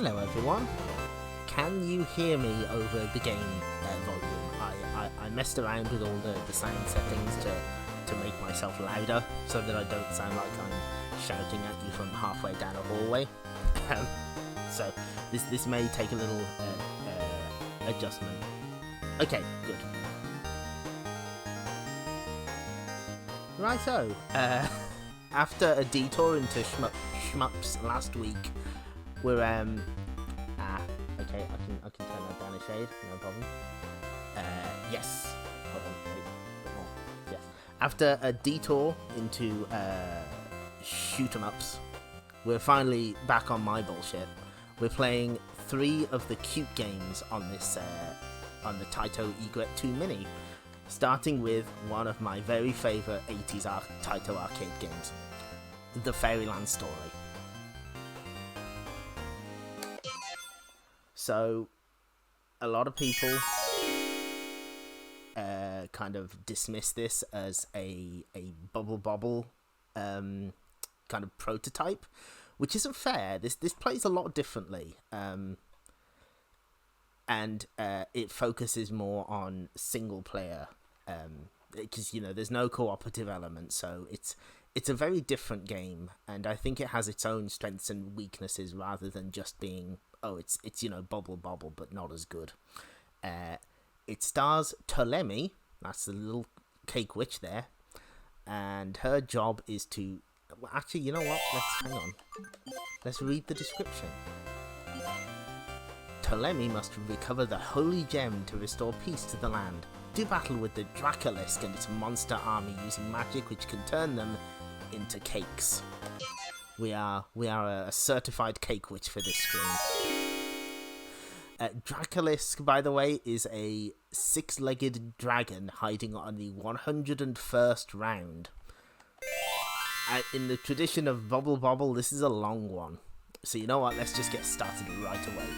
Hello everyone. Can you hear me over the game volume? I messed around with all the sound settings to make myself louder so that I don't sound like I'm shouting at you from halfway down a hallway. So this may take a little adjustment. Okay, good. Righto. After a detour into shmups last week, we're okay, I can turn that down a shade, no problem. Yes. Hold on, wait, a bit more. Yes. After a detour into shoot 'em ups, we're finally back on my bullshit. We're playing 3 of the cute games on this on the Taito Egret 2 Mini, starting with one of my very favourite 80s Taito arcade games, the Fairyland Story. So, a lot of people kind of dismiss this as a Bubble Bobble kind of prototype, which isn't fair. This plays a lot differently, and it focuses more on single player, because there's no cooperative element, so it's a very different game, and I think it has its own strengths and weaknesses rather than just being it's Bubble Bobble but not as good. It stars Tolemi, that's the little cake witch there, and her job is to actually, you know what? Hang on. Let's read the description. Tolemi must recover the holy gem to restore peace to the land. Do battle with the Dracolisk and its monster army using magic which can turn them into cakes. We are a certified cake witch for this stream. Dracolisk, by the way, is a 6-legged dragon hiding on the 101st round. In the tradition of Bubble Bobble, this is a long one. So you know what, let's just get started right away.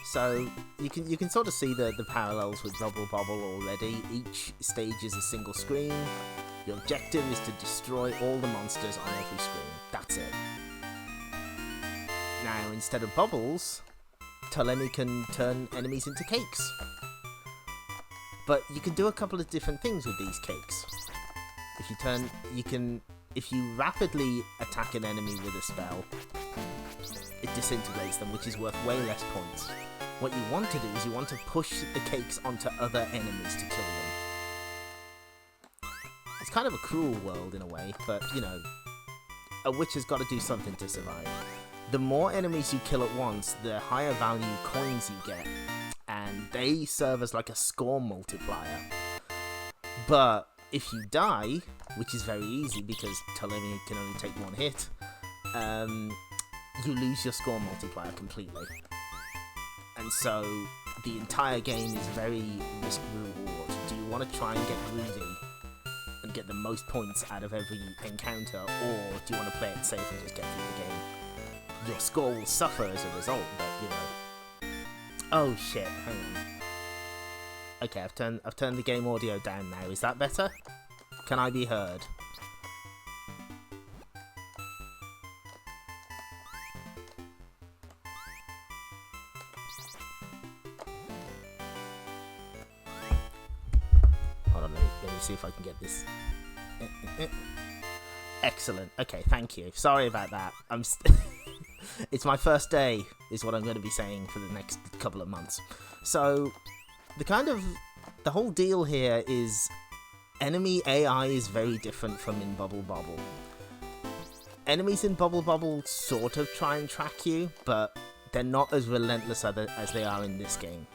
So you can sort of see the parallels with Bubble Bobble already. Each stage is a single screen. Your objective is to destroy all the monsters on every screen. That's it. Now, instead of bubbles, Tolemi can turn enemies into cakes. But you can do a couple of different things with these cakes. If you rapidly attack an enemy with a spell, it disintegrates them, which is worth way less points. What you want to do is you want to push the cakes onto other enemies to kill them. It's kind of a cruel world in a way, but a witch has got to do something to survive. The more enemies you kill at once, the higher value coins you get, and they serve as like a score multiplier. But if you die, which is very easy because Tolemi can only take 1 hit, you lose your score multiplier completely. And so the entire game is very risk-reward. Do you want to try and get greedy and get the most points out of every encounter, or do you want to play it safe and just get through the game? Your score will suffer as a result, but Oh shit, hang on. Okay, I've turned the game audio down now. Is that better? Can I be heard? Hold on, let me see if I can get this. Excellent. Okay, thank you. Sorry about that. It's my first day, is what I'm going to be saying for the next couple of months. So, the whole deal here is enemy AI is very different from in Bubble Bobble. Enemies in Bubble Bobble sort of try and track you, but they're not as relentless as they are in this game.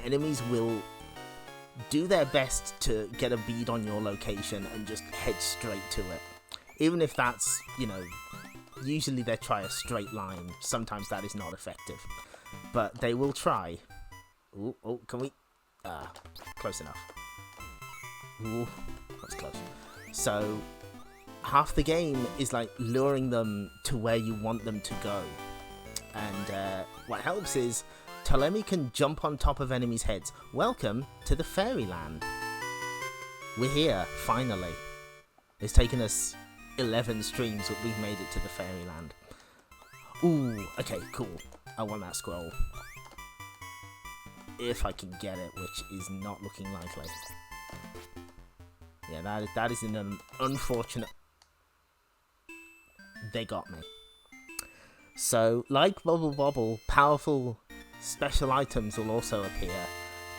Enemies will do their best to get a bead on your location and just head straight to it. Even if that's, usually they try a straight line. Sometimes that is not effective. But they will try. Ooh, oh, can we? Close enough. Ooh, that's close. So, half the game is like luring them to where you want them to go. And what helps is Tolemi can jump on top of enemies' heads. Welcome to the Fairyland. We're here, finally. It's taken us 11 streams, but we've made it to the Fairyland. Ooh, okay, cool. I want that scroll. If I can get it, which is not looking likely. Yeah, that is an unfortunate... They got me. So, like Bubble Bobble, powerful special items will also appear.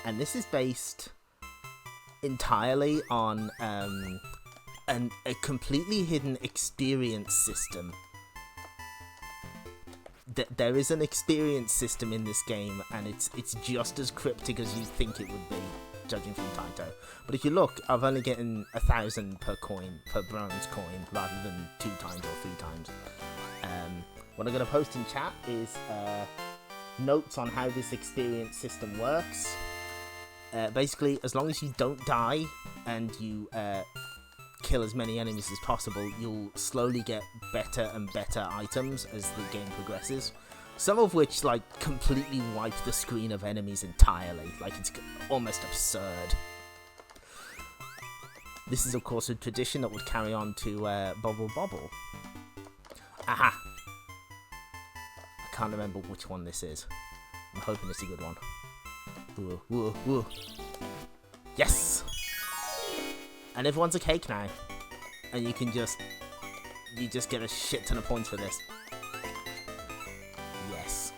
And this is based entirely on a completely hidden experience system. There is an experience system in this game, and it's just as cryptic as you think it would be, judging from Taito. But if you look, I've only getting 1,000 per coin, per bronze coin, rather than 2 times or 3 times. What I'm going to post in chat is notes on how this experience system works. Basically, as long as you don't die and you kill as many enemies as possible, you'll slowly get better and better items as the game progresses. Some of which, like, completely wipe the screen of enemies entirely. Like, it's almost absurd. This is, of course, a tradition that would carry on to Bubble Bobble. Aha! I can't remember which one this is. I'm hoping it's a good one. Whoa, whoa, whoa. Yes! And everyone's a cake now. And you just get a shit ton of points for this. Yes.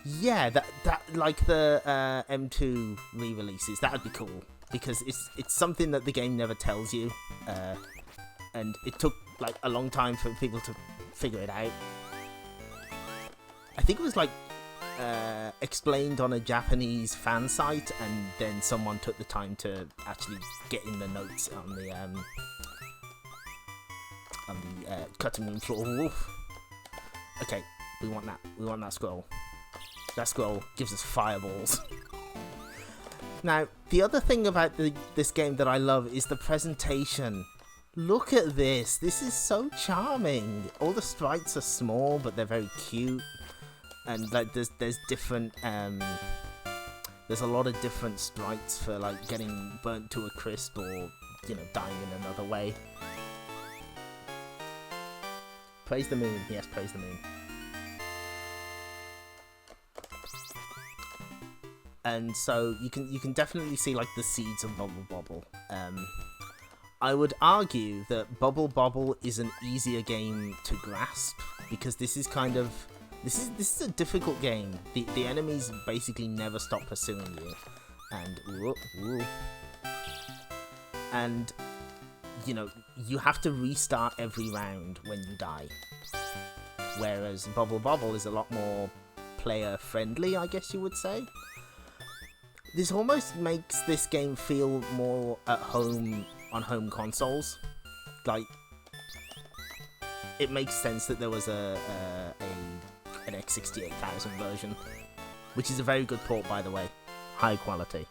Yeah, that like the M2 re-releases, that would be cool. Because it's something that the game never tells you. And it took like a long time for people to figure it out. I think it was like explained on a Japanese fan site, and then someone took the time to actually get in the notes on the cutting room floor. Oof. Okay, we want that scroll. That scroll gives us fireballs. Now, the other thing about this game that I love is the presentation. Look at this. This is so charming. All the sprites are small, but they're very cute. And like there's different there's a lot of different sprites for like getting burnt to a crisp or, you know, dying in another way. Praise the moon. Yes, praise the moon. And so you can definitely see like the seeds of Bubble Bobble. I would argue that Bubble Bobble is an easier game to grasp, because this is kind of this is a difficult game. The enemies basically never stop pursuing you, and you know, you have to restart every round when you die. Whereas Bubble Bobble is a lot more player friendly, I guess you would say. This almost makes this game feel more at home on home consoles. Like, it makes sense that there was an X68000 version, which is a very good port, by the way. High quality.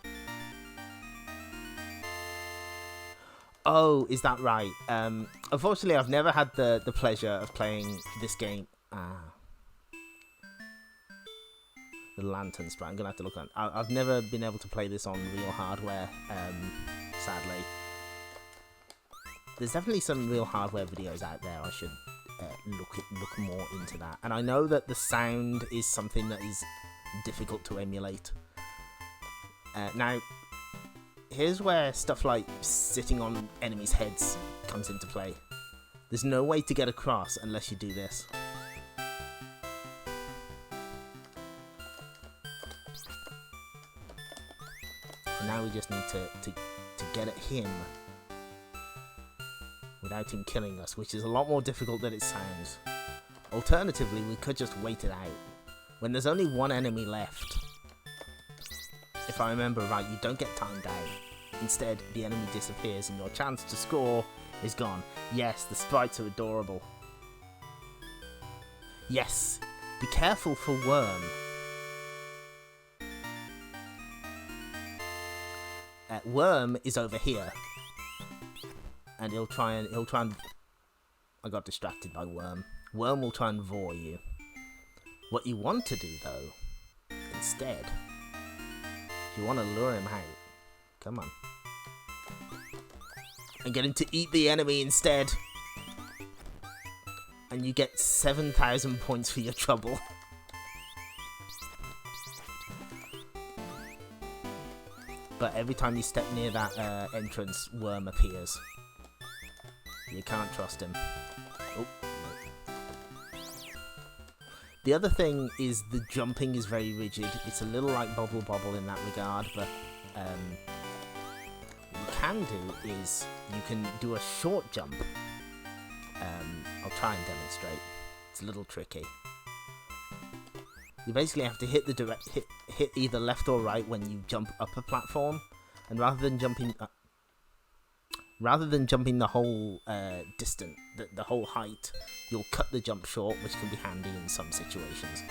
Oh, is that right? Unfortunately, I've never had the pleasure of playing this game. The lantern sprite. I'm gonna have to look on. I've never been able to play this on real hardware, sadly. There's definitely some real hardware videos out there. I should look more into that. And I know that the sound is something that is difficult to emulate. Now, here's where stuff like sitting on enemies' heads comes into play. There's no way to get across unless you do this. And now we just need to get at him without him killing us, which is a lot more difficult than it sounds. Alternatively, we could just wait it out. When there's only one enemy left, if I remember right, you don't get timed out. Instead, the enemy disappears and your chance to score is gone. Yes, the sprites are adorable. Yes, be careful for Worm. Worm is over here, and he'll try and I got distracted by Worm. Worm will try and vore you. What you want to do, though, instead, you want to lure him out. Come on. And get him to eat the enemy instead. and you get 7,000 points for your trouble. But every time you step near that entrance, Worm appears. You can't trust him. Oh, no. The other thing is the jumping is very rigid. It's a little like Bobble Bobble in that regard, but what you can do is you can do a short jump. I'll try and demonstrate. It's a little tricky. You basically have to hit the hit either left or right when you jump up a platform, and rather than jumping the whole distance, the whole height, you'll cut the jump short, which can be handy in some situations.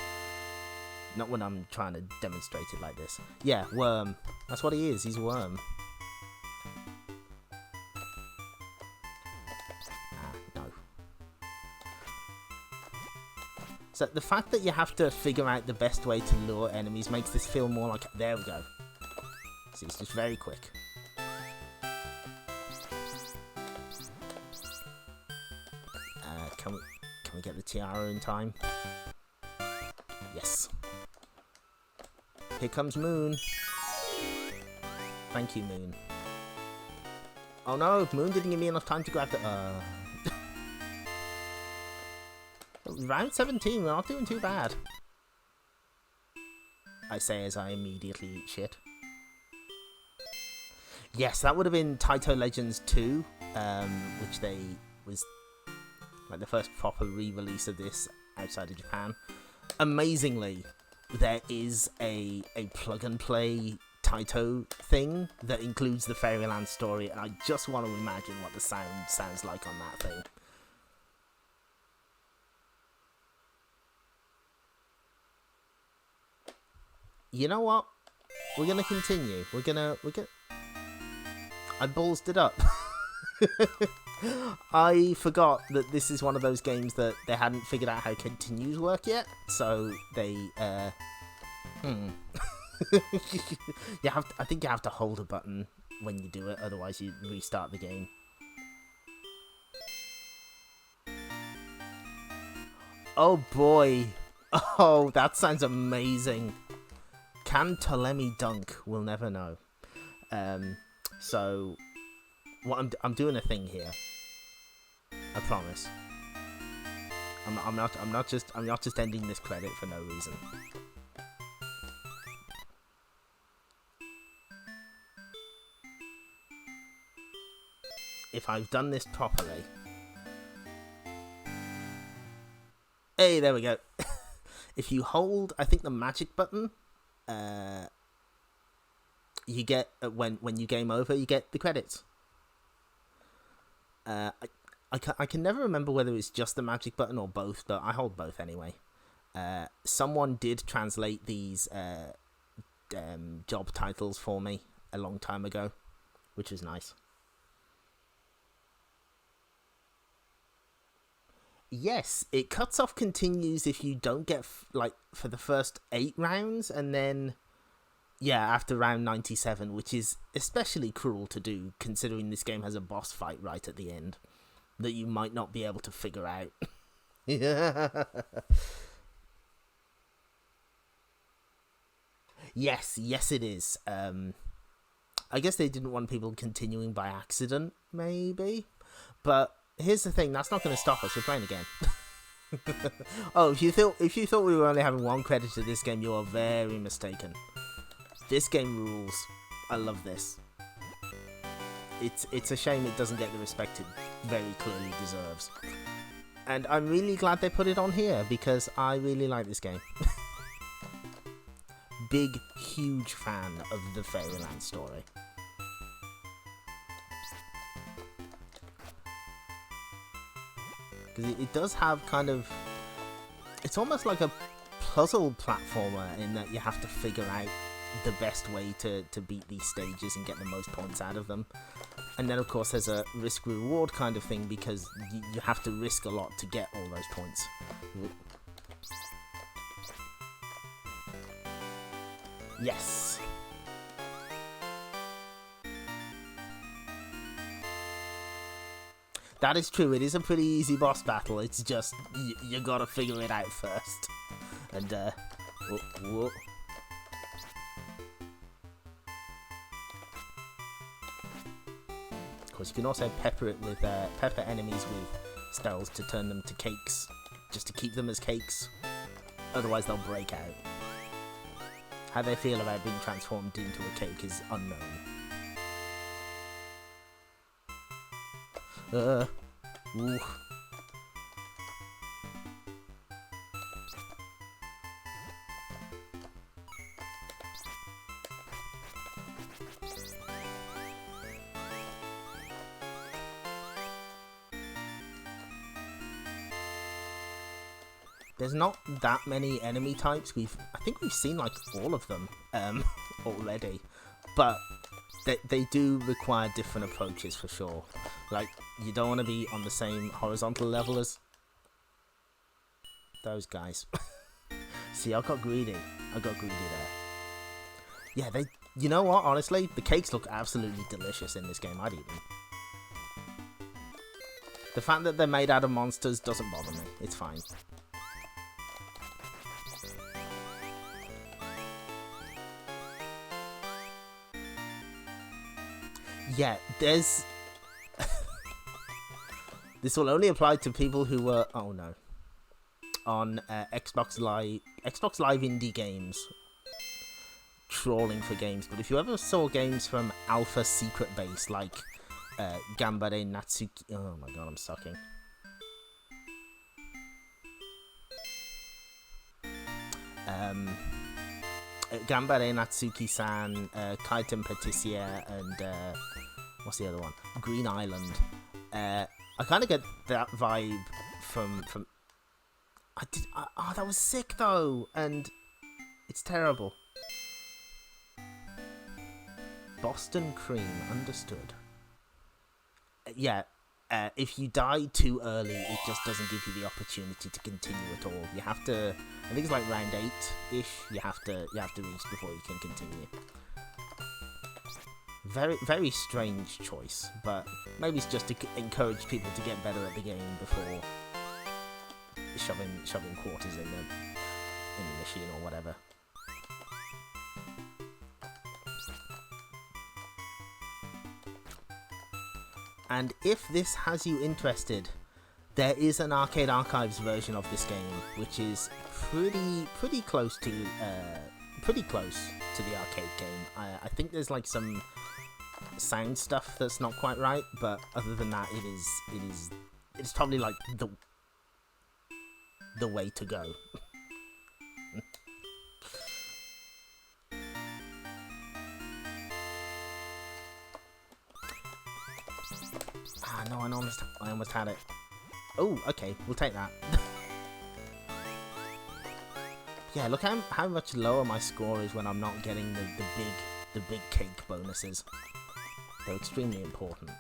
Not when I'm trying to demonstrate it like this. Yeah, Worm. That's what he is. He's a worm. No. So the fact that you have to figure out the best way to lure enemies makes this feel more like... There we go. See, it's just very quick. Can we get the tiara in time? Yes. Here comes Moon. Thank you, Moon. Oh no, Moon didn't give me enough time to grab the... Round 17, we're not doing too bad. I say as I immediately eat shit. Yes, that would have been Taito Legends 2, which was like the first proper re-release of this outside of Japan. Amazingly, there is a plug-and-play Taito thing that includes the Fairyland Story, and I just want to imagine what the sounds like on that thing. You know what? We're gonna continue. We're gonna. I ballsed it up. I forgot that this is one of those games that they hadn't figured out how continues work yet, so they you have to, I think you have to hold a button when you do it, otherwise you restart the game. Oh boy. Oh, that sounds amazing. Can Ptolemy dunk? We'll never know. So what I'm doing a thing here. I promise. I'm not just ending this credit for no reason. If I've done this properly. Hey, there we go. If you hold, I think, the magic button, you get when you game over, you get the credits. I can never remember whether it's just the magic button or both, but I hold both anyway. Someone did translate these job titles for me a long time ago, which was nice. Yes, it cuts off continues if you don't get for the first 8 rounds, and then after round 97, which is especially cruel to do considering this game has a boss fight right at the end that you might not be able to figure out. Yes it is. I guess they didn't want people continuing by accident, maybe, but here's the thing, that's not going to stop us. We're playing again. Oh, if you thought we were only having 1 credit to this game, you are very mistaken. This game rules. I love this. It's a shame it doesn't get the respect it very clearly deserves. And I'm really glad they put it on here, because I really like this game. Big, huge fan of the Fairyland Story. Because it does have kind of... It's almost like a puzzle platformer in that you have to figure out the best way to beat these stages and get the most points out of them. And then, of course, there's a risk-reward kind of thing, because you have to risk a lot to get all those points. Yes! That is true. It is a pretty easy boss battle. It's just you gotta figure it out first. And whoa. Of course, you can also pepper it with pepper enemies with spells to turn them to cakes, just to keep them as cakes. Otherwise, they'll break out. How they feel about being transformed into a cake is unknown. Ooh. There's not that many enemy types. I think we've seen like all of them already, but they do require different approaches for sure. Like, you don't want to be on the same horizontal level as those guys. See, I got greedy there. Yeah, you know what, honestly, the cakes look absolutely delicious in this game. I'd eat them. The fact that they're made out of monsters doesn't bother me. It's fine. Yeah, there's... This will only apply to people who were... Oh, no. On Xbox Live Indie Games. Trawling for games. But if you ever saw games from Alpha Secret Base, like Gambare Natsuki... Oh, my God, I'm sucking. Gambare Natsuki-san, Kaiten Patissier, and... what's the other one? Green Island. I kind of get that vibe from. Oh, that was sick though, and it's terrible. Boston Cream, understood. Yeah, if you die too early, it just doesn't give you the opportunity to continue at all. You have to. I think it's like round 8-ish. You have to reach before you can continue. Very, very strange choice, but maybe it's just to encourage people to get better at the game before shoving quarters in the machine or whatever. And if this has you interested, there is an Arcade Archives version of this game, which is pretty close to the arcade game. I think there's like some sound stuff that's not quite right, but other than that, it's probably like the way to go. No, I almost had it. Oh, okay, we'll take that. Yeah, look how much lower my score is when I'm not getting the big cake bonuses. They're extremely important.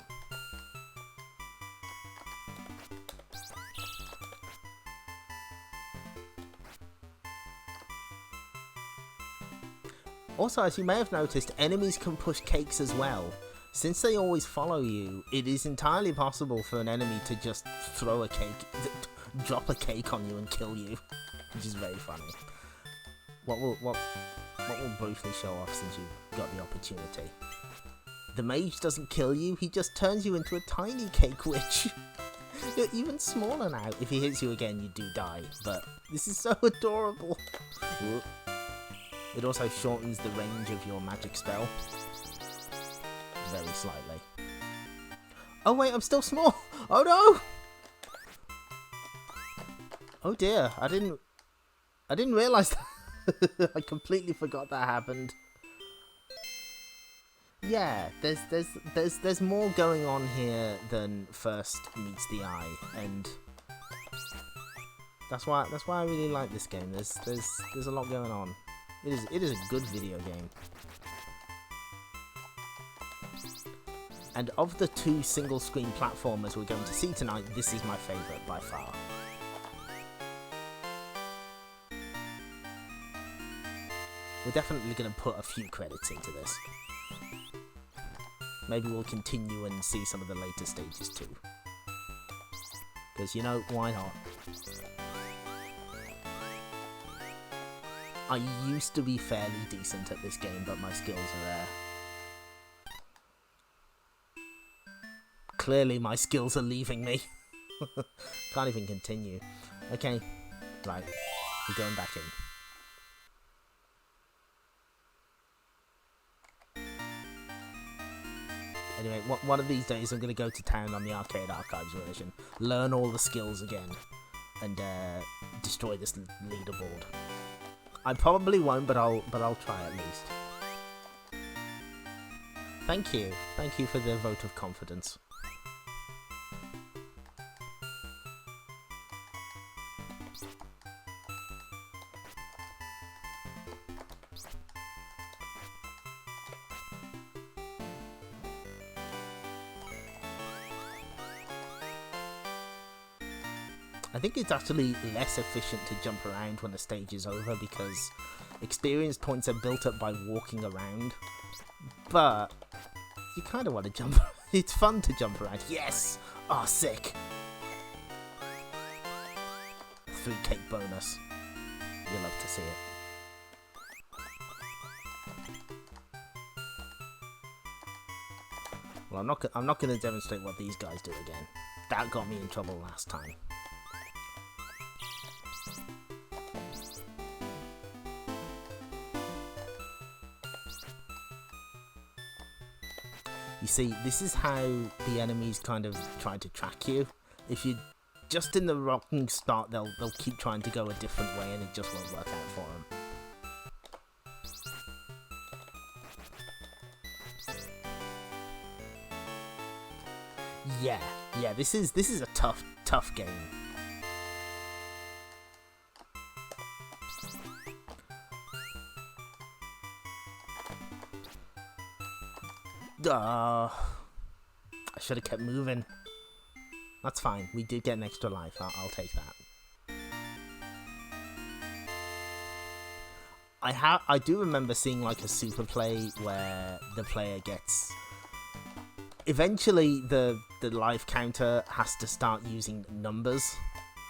Also, as you may have noticed, enemies can push cakes as well. Since they always follow you, it is entirely possible for an enemy to just throw a cake, drop a cake on you and kill you, which is very funny. What will briefly show off since you've got the opportunity? The mage doesn't kill you, he just turns you into a tiny cake witch. You're even smaller now. If he hits you again, you do die, but this is so adorable. It also shortens the range of your magic spell. Very slightly. Oh wait, I'm still small! Oh no! Oh dear, I didn't realise that. I completely forgot that happened. Yeah, there's more going on here than first meets the eye, and that's why I really like this game. There's a lot going on. It is a good video game. And of the two single-screen platformers we're going to see tonight, this is my favourite by far. We're definitely going to put a few credits into this. Maybe we'll continue and see some of the later stages too. Because, you know, why not? I used to be fairly decent at this game, but my skills are there. Clearly, my skills are leaving me. Can't even continue. Okay, right. We're going back in. Anyway, one of these days I'm going to go to town on the Arcade Archives version, learn all the skills again, and destroy this leaderboard. I probably won't, but I'll try at least. Thank you for the vote of confidence. I think it's actually less efficient to jump around when the stage is over because experience points are built up by walking around. But you kind of want to jump. It's fun to jump around. Yes! Oh, sick! Fruit cake bonus. You'll love to see it. Well, I'm not going to demonstrate what these guys do again. That got me in trouble last time. You see, this is how the enemies kind of try to track you. If you're just in the wrong start, they'll keep trying to go a different way and it just won't work out for them. Yeah, this is a tough game. I should have kept moving. That's fine. We did get an extra life. I'll take that. I do remember seeing like a super play where the player gets. Eventually, the life counter has to start using numbers,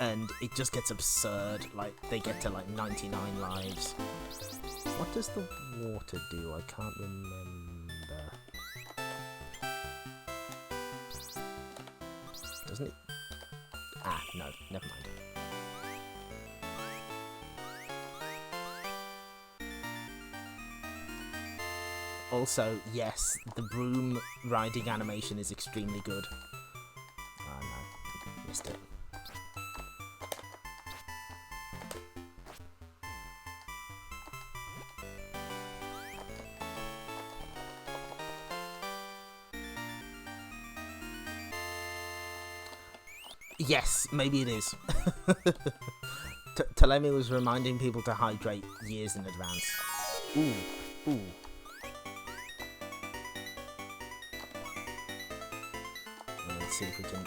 and it just gets absurd. Like they get to like 99 lives. What does the water do? I can't remember. Doesn't it? Ah, no, never mind. Also, yes, the broom riding animation is extremely good. Oh no, missed it. Yes, maybe it is. Telemi was reminding people to hydrate years in advance. Ooh. Let's see if we can...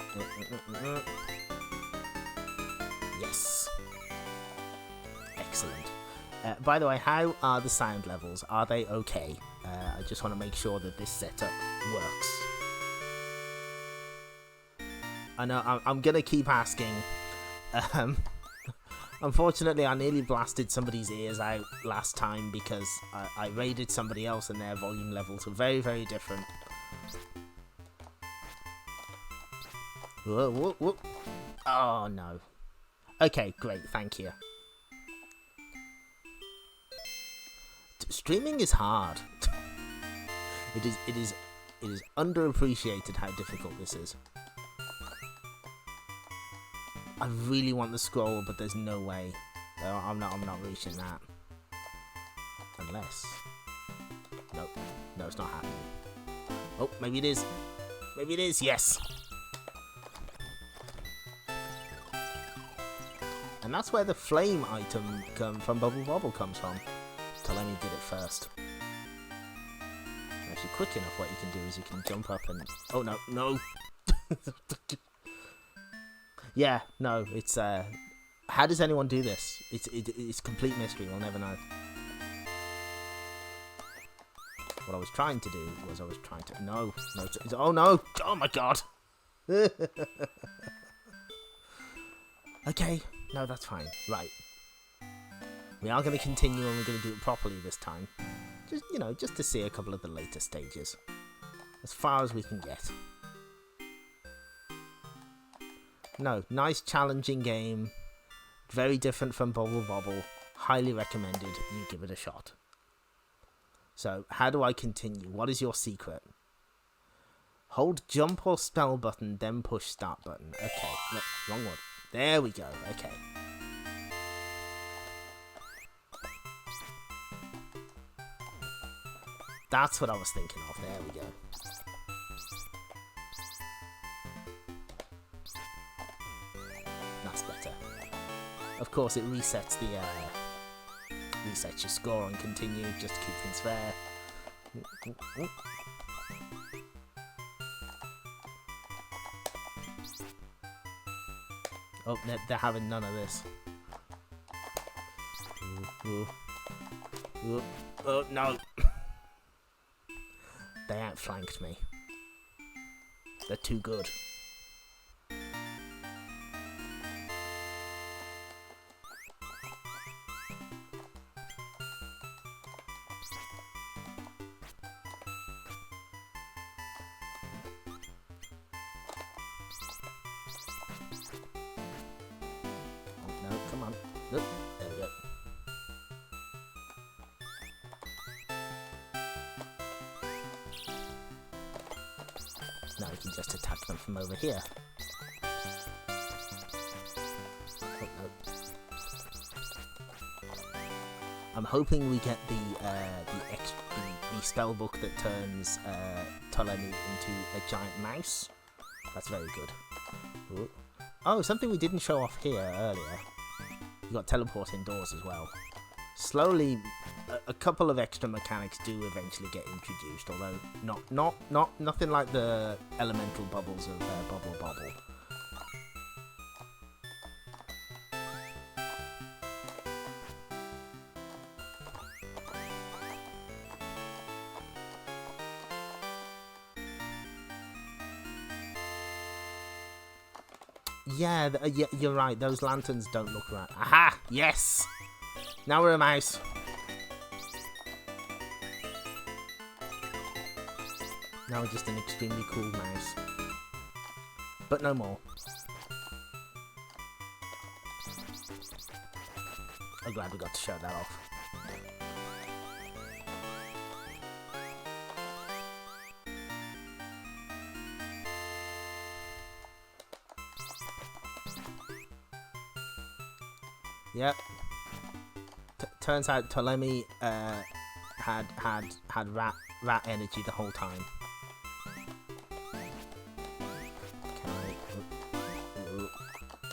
Yes. Excellent. By the way, how are the sound levels? Are they okay? I just want to make sure that this setup works. I know, I'm going to keep asking. Unfortunately, I nearly blasted somebody's ears out last time because I raided somebody else and their volume levels were very, very different. Whoa. Oh, no. Okay, great, thank you. Streaming is hard. It is underappreciated how difficult this is. I really want the scroll, but there's no way. I'm not reaching that. Unless... Nope. No, it's not happening. Oh, maybe it is. Maybe it is, yes! And that's where the flame item from Bubble Bobble comes from. Telemi did it first. Actually, quick enough, what you can do is you can jump up and... Oh, no! Yeah, no, it's, how does anyone do this? It's complete mystery, we'll never know. What I was trying to do was no, oh no, oh my god! Okay, no, that's fine. Right. We are going to continue and we're going to do it properly this time. Just, you know, just to see a couple of the later stages. As far as we can get. No, nice challenging game. Very different from Bubble Bobble. Highly recommended you give it a shot. So, how do I continue? What is your secret? Hold jump or spell button, then push start button. Okay, look, wrong one. There we go, okay. That's what I was thinking of, there we go. That's better. Of course, it resets the, resets your score on continue, just to keep things fair. Oh, they're having none of this. Oh, no. They outflanked me. They're too good. No, come on. Nope. There we go. Now we can just attack them from over here. Oh, no. I'm hoping we get the spell book that turns Ptolemy into a giant mouse. That's very good. Ooh. Oh, something we didn't show off here earlier. You got teleport indoors as well. Slowly, a couple of extra mechanics do eventually get introduced, although nothing like the elemental bubbles of Bubble Bobble. Yeah, yeah, you're right. Those lanterns don't look right. Aha! Yes! Now we're a mouse. Now we're just an extremely cool mouse. But no more. I'm glad we got to show that off. Yep. Turns out Ptolemy had rat energy the whole time.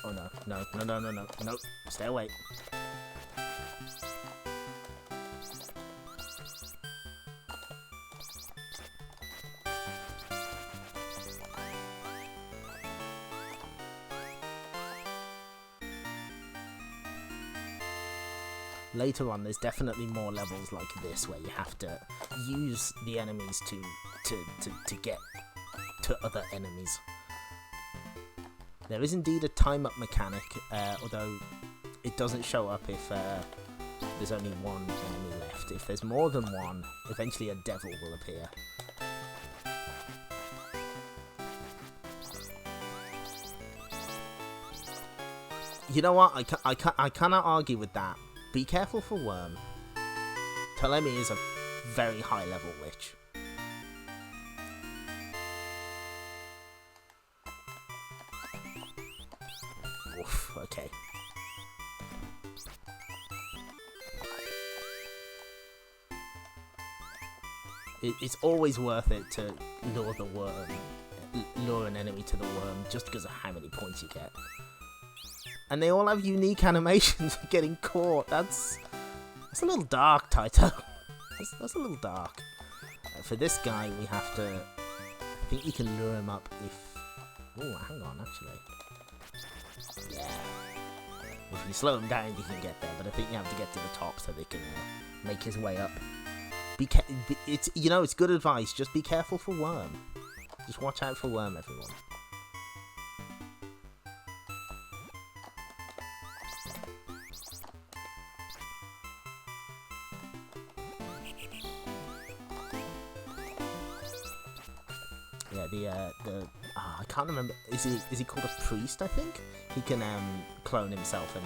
Oh no! Stay away. Later on, there's definitely more levels like this where you have to use the enemies to get to other enemies. There is indeed a time-up mechanic, although it doesn't show up if there's only one enemy left. If there's more than one, eventually a devil will appear. You know what? I cannot argue with that. Be careful for Worm. Ptolemy is a very high-level witch. Oof, okay. It's always worth it to lure the worm, lure an enemy to the worm just because of how many points you get. And they all have unique animations for getting caught. That's a little dark, Taito. That's a little dark. For this guy, we have to... I think you can lure him up if... Oh, hang on, actually. Yeah. If you slow him down, you can get there. But I think you have to get to the top so they can make his way up. It's good advice. Just be careful for Worm. Just watch out for Worm, everyone. Yeah, I can't remember. Is he called a priest? I think he can clone himself, and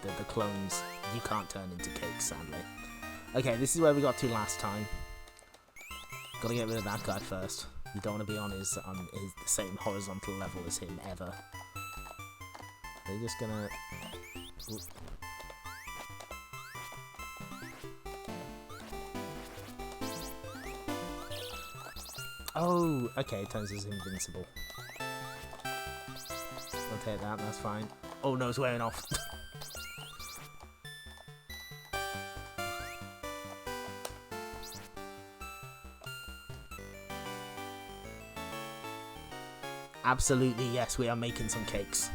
the clones you can't turn into cakes, sadly. Okay, this is where we got to last time. Gotta get rid of that guy first. You don't want to be on his the same horizontal level as him ever. They're just gonna. Ooh. Oh, okay, it turns us invincible. I'll take that, that's fine. Oh no, it's wearing off. Absolutely, yes, we are making some cakes.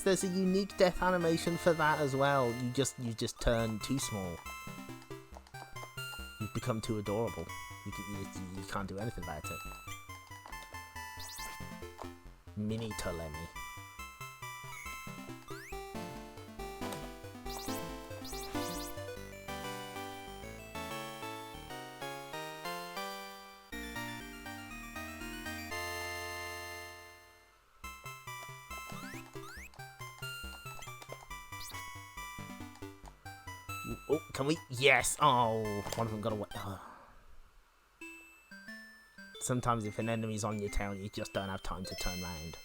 There's a unique death animation for that as well. You just turn too small. You've become too adorable. You can't do anything about it. Mini Tolemi. Oh, can we? Yes! Oh, one of them got away. Oh. Sometimes if an enemy's on your tail, you just don't have time to turn around.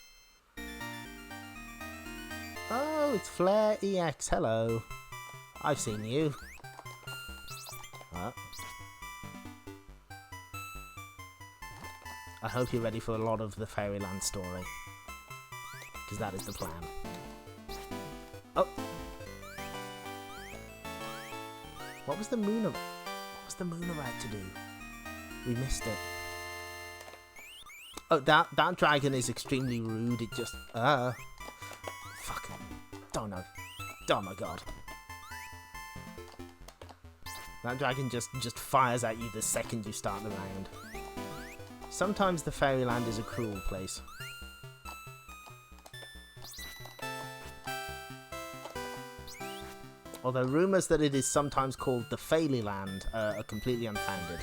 Oh, it's Flare EX. Hello. I've seen you. I hope you're ready for a lot of the Fairyland Story. Because that is the plan. Oh! What was the moon about to do? We missed it. Oh, that dragon is extremely rude. It just fucking don't know. Oh my god. That dragon just fires at you the second you start the round. Sometimes the Fairyland is a cruel place. Although rumours that it is sometimes called the Fairyland are completely unfounded.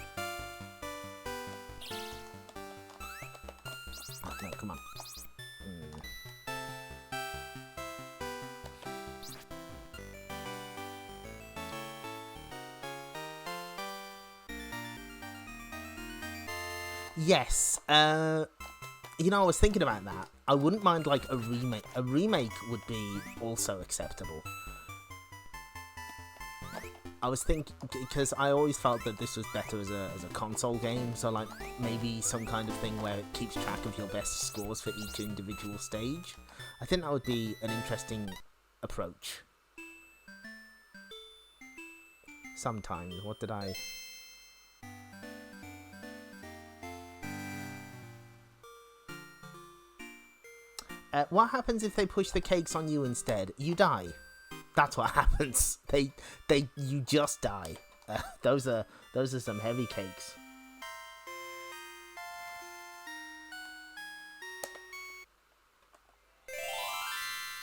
Oh, no, come on. Yes, you know, I was thinking about that. I wouldn't mind, like, a remake. A remake would be also acceptable. I was thinking, because I always felt that this was better as a console game, so like maybe some kind of thing where it keeps track of your best scores for each individual stage. I think that would be an interesting approach. Sometimes, what did I... what happens if they push the cakes on you instead? You die. That's what happens. You just die. Those are some heavy cakes.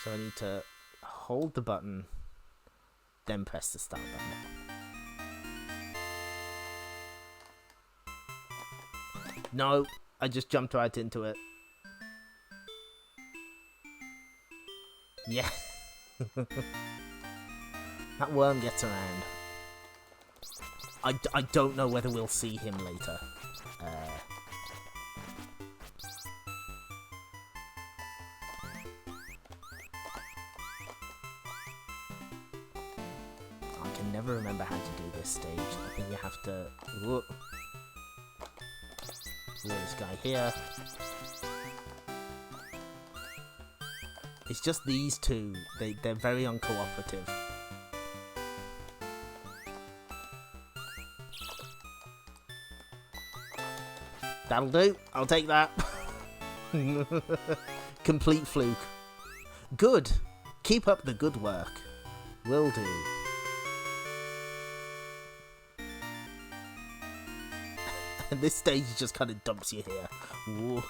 So I need to hold the button, then press the start button. No, I just jumped right into it. Yeah. That worm gets around. I don't know whether we'll see him later. I can never remember how to do this stage. I think you have to... Whoa. This guy here. It's just these two. They're very uncooperative. That'll do. I'll take that. Complete fluke. Good. Keep up the good work. Will do. And this stage just kind of dumps you here. Whoa.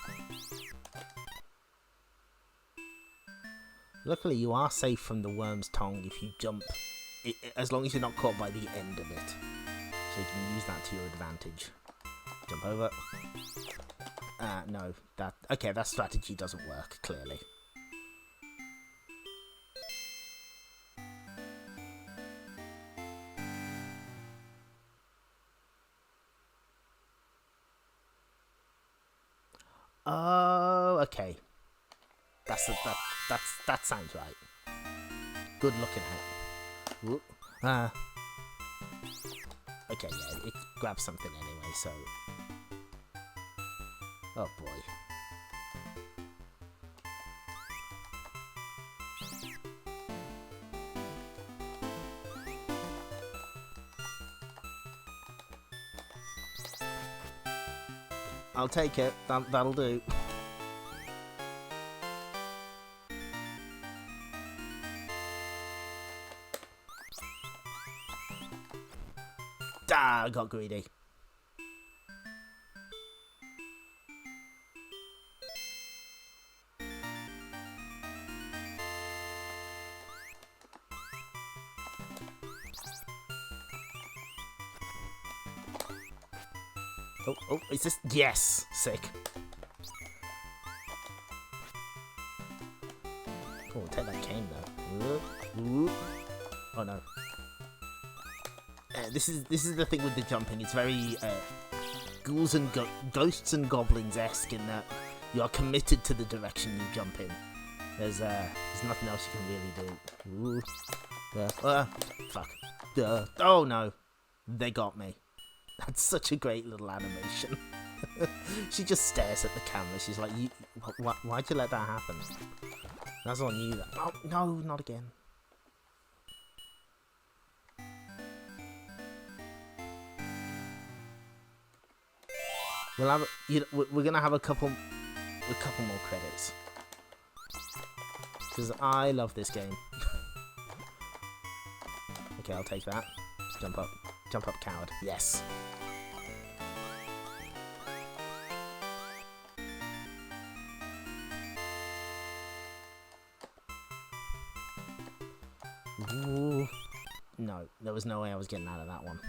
Luckily, you are safe from the worm's tongue if you jump, as long as you're not caught by the end of it. So you can use that to your advantage. Jump over. No. Okay, that strategy doesn't work, clearly. Oh, okay. That sounds right. Good looking at. Whoop. Okay, yeah, it grabs something anyway, so. Oh boy. I'll take it. That'll do. Ah, I got greedy. Oh, is this? Yes! Sick. Oh, take that cane though. Oh no. This is the thing with the jumping. It's very ghouls and ghosts and goblins-esque in that you are committed to the direction you jump in. There's nothing else you can really do. Fuck. Oh no, they got me. That's such a great little animation. She just stares at the camera. She's like, why'd you let that happen? That's on you. Oh no, not again. We'll have, we're gonna have a couple more credits because I love this game. Okay, I'll take that. Jump up, coward. Yes. Ooh. No, there was no way I was getting out of that one.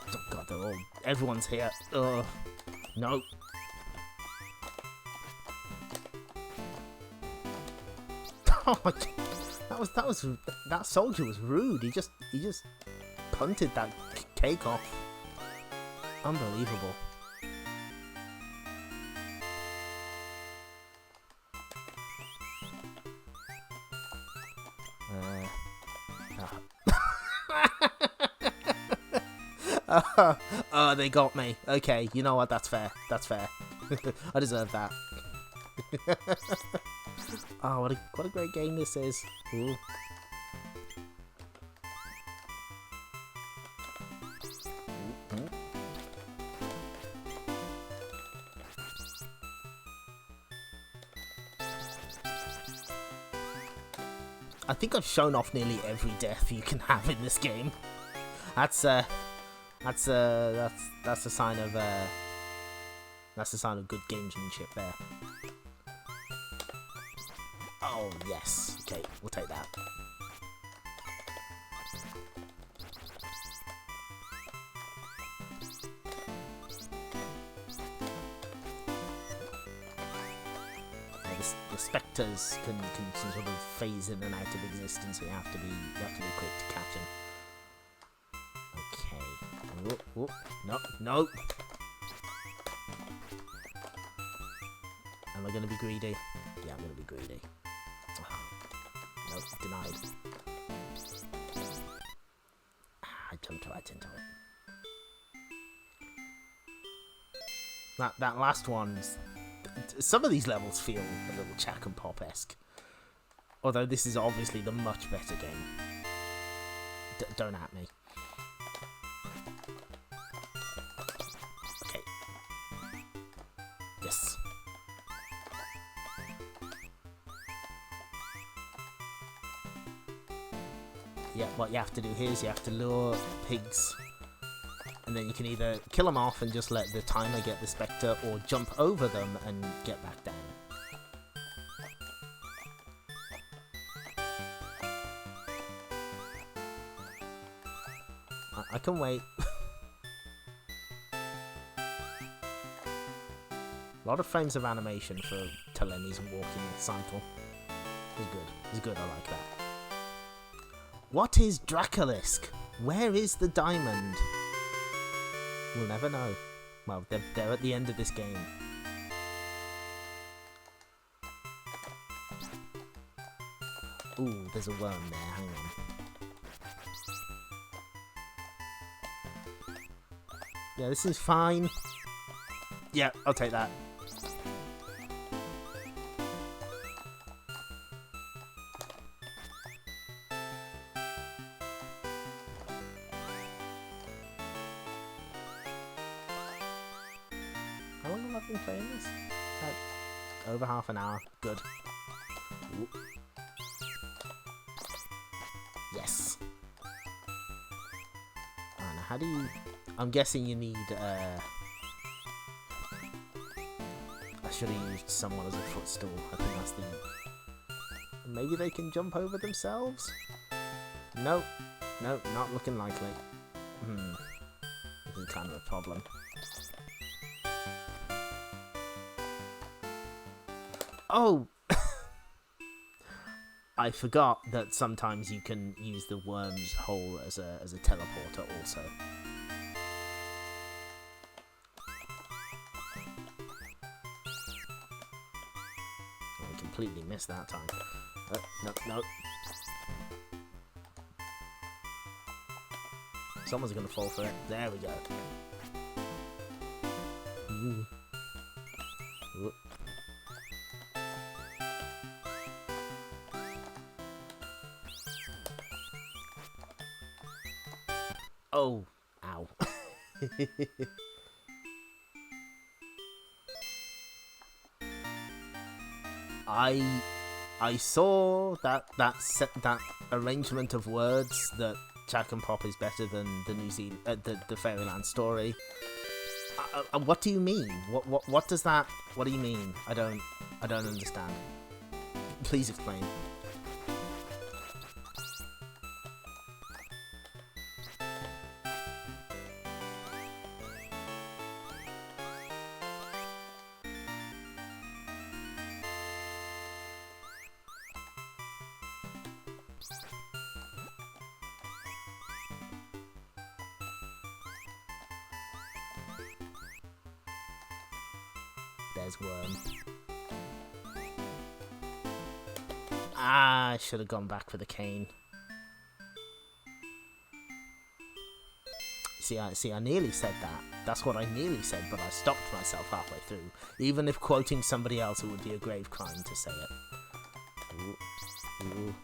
Oh god, they're all... Everyone's here. Ugh. No. Oh my god. That soldier was rude. He just punted that cake off. Unbelievable. Oh, they got me. Okay, you know what? That's fair. That's fair. I deserve that. Oh, what a great game this is. Ooh. I think I've shown off nearly every death you can have in this game. That's a sign of good gamesmanship there. Oh yes, okay, we'll take that. The spectres can sort of phase in and out of existence, so you have to be quick to catch them. Okay. Whoop. No. Am I going to be greedy? Yeah, I'm going to be greedy. Oh. Nope, denied. I jumped right into it. That last one's... Some of these levels feel a little Jack and Pop-esque. Although this is obviously the much better game. Don't at me. Okay. Yes. what you have to do here is you have to lure pigs, and then you can either kill them off and just let the timer get the spectre, or jump over them and get back down. I can wait. A lot of frames of animation for Teleni's walking cycle. It's good. It's good, I like that. What is Dracolisk? Where is the diamond? We'll never know. Well, they're at the end of this game. Ooh, there's a worm there, hang on. Yeah, this is fine. Yeah, I'll take that. How long have I been playing this? Over half an hour. Good. Ooh. Yes. And how do you... I'm guessing you need, I should have used someone as a footstool. I think that's the... Maybe they can jump over themselves? Nope. Nope, not looking likely. This is kind of a problem. Oh! I forgot that sometimes you can use the worm's hole as a teleporter also. I completely missed that time. No. Someone's gonna fall for it. There we go. Ooh. Oh, ow. I saw that arrangement of words that Jack and Pop is better than the Fairyland Story. What do you mean? What does that? What do you mean? I don't understand. Please explain. There's worm. I should have gone back for the cane. See, I nearly said that. That's what I nearly said, but I stopped myself halfway through. Even if quoting somebody else, it would be a grave crime to say it. Ooh. Ooh.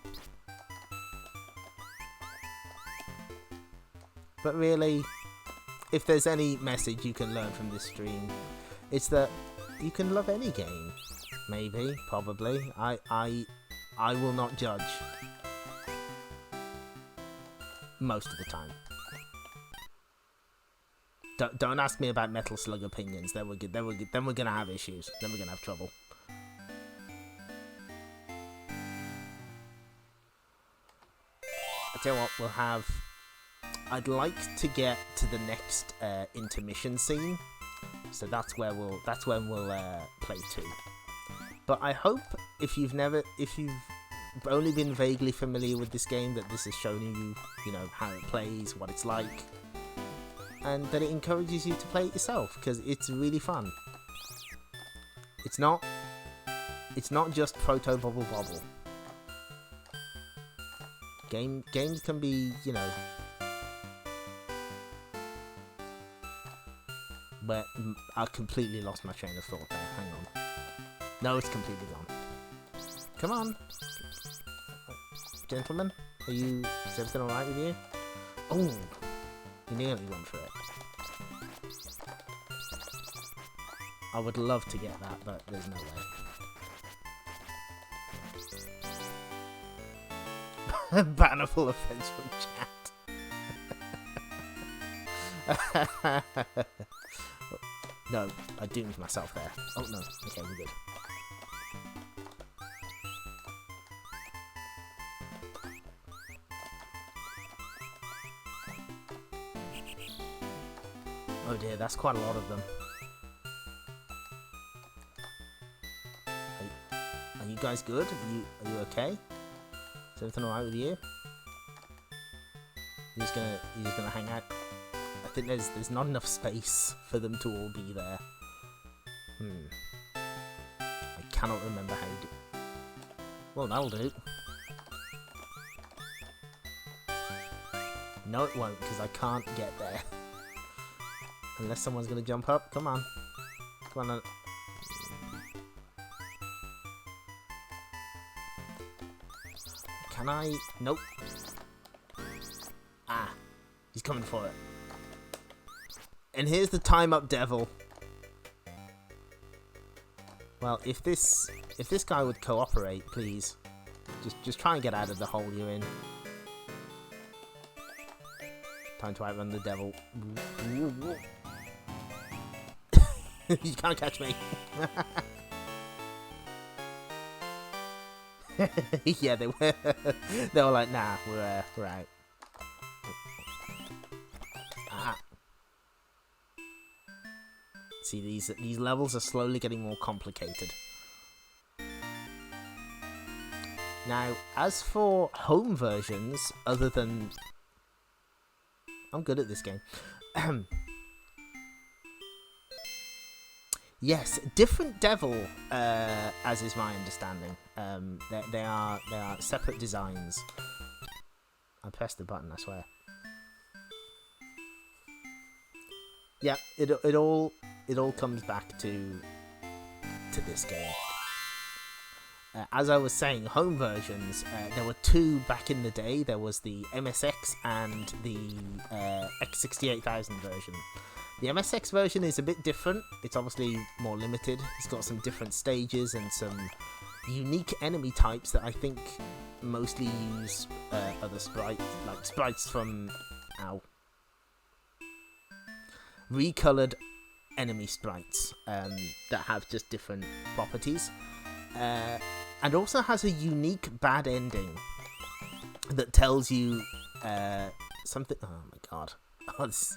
But really, if there's any message you can learn from this stream, it's that you can love any game. Maybe, probably. I will not judge. Most of the time. Don't ask me about Metal Slug opinions. Then we're gonna have issues. Then we're gonna have trouble. I tell you what, we'll have. I'd like to get to the next intermission scene. So that's when we'll play 2. But I hope if you've only been vaguely familiar with this game, that this has shown you know, how it plays, what it's like, and that it encourages you to play it yourself, because it's really fun. It's not just Proto Bubble Bobble. Games can be, you know. But I completely lost my train of thought there. Hang on. No, it's completely gone. Come on. Gentlemen, is everything alright with you? Oh, you nearly went for it. I would love to get that, but there's no way. Bannable offense from chat. No, I doomed myself there. Oh no, okay, we're good. Oh dear, that's quite a lot of them. Are you guys good? Are you okay? Is everything alright with you? You're just gonna hang out? I think there's not enough space for them to all be there. I cannot remember how to do. Well, that'll do. No, it won't, because I can't get there. Unless someone's gonna jump up. Come on. Come on. Can I? Nope. Ah. He's coming for it. And here's the time up devil. Well, if this guy would cooperate, please. Just try and get out of the hole you're in. Time to outrun the devil. You can't catch me. Yeah, they were. They were like, nah, we're out. Ah. See, these levels are slowly getting more complicated. Now, as for home versions, other than... I'm good at this game. Yes, different devil, as is my understanding. They are separate designs. I pressed the button, I swear. Yeah, it all comes back to this game. As I was saying, home versions, there were two back in the day. There was the MSX and the X68000 version. The MSX version is a bit different. It's obviously more limited. It's got some different stages and some unique enemy types that I think mostly use other sprites, like sprites from recolored enemy sprites that have just different properties. And also has a unique bad ending that tells you something. Oh my god. Oh, this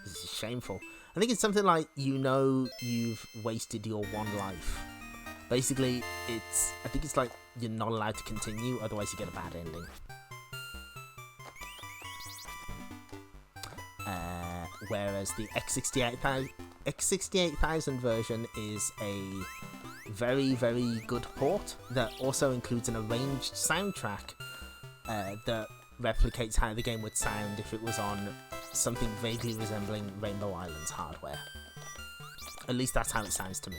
is shameful. I think it's something like, you've wasted your one life. Basically, I think it's like you're not allowed to continue, otherwise you get a bad ending. Whereas the X68000 version is a very, very good port that also includes an arranged soundtrack that replicates how the game would sound if it was on something vaguely resembling Rainbow Island's hardware. At least that's how it sounds to me.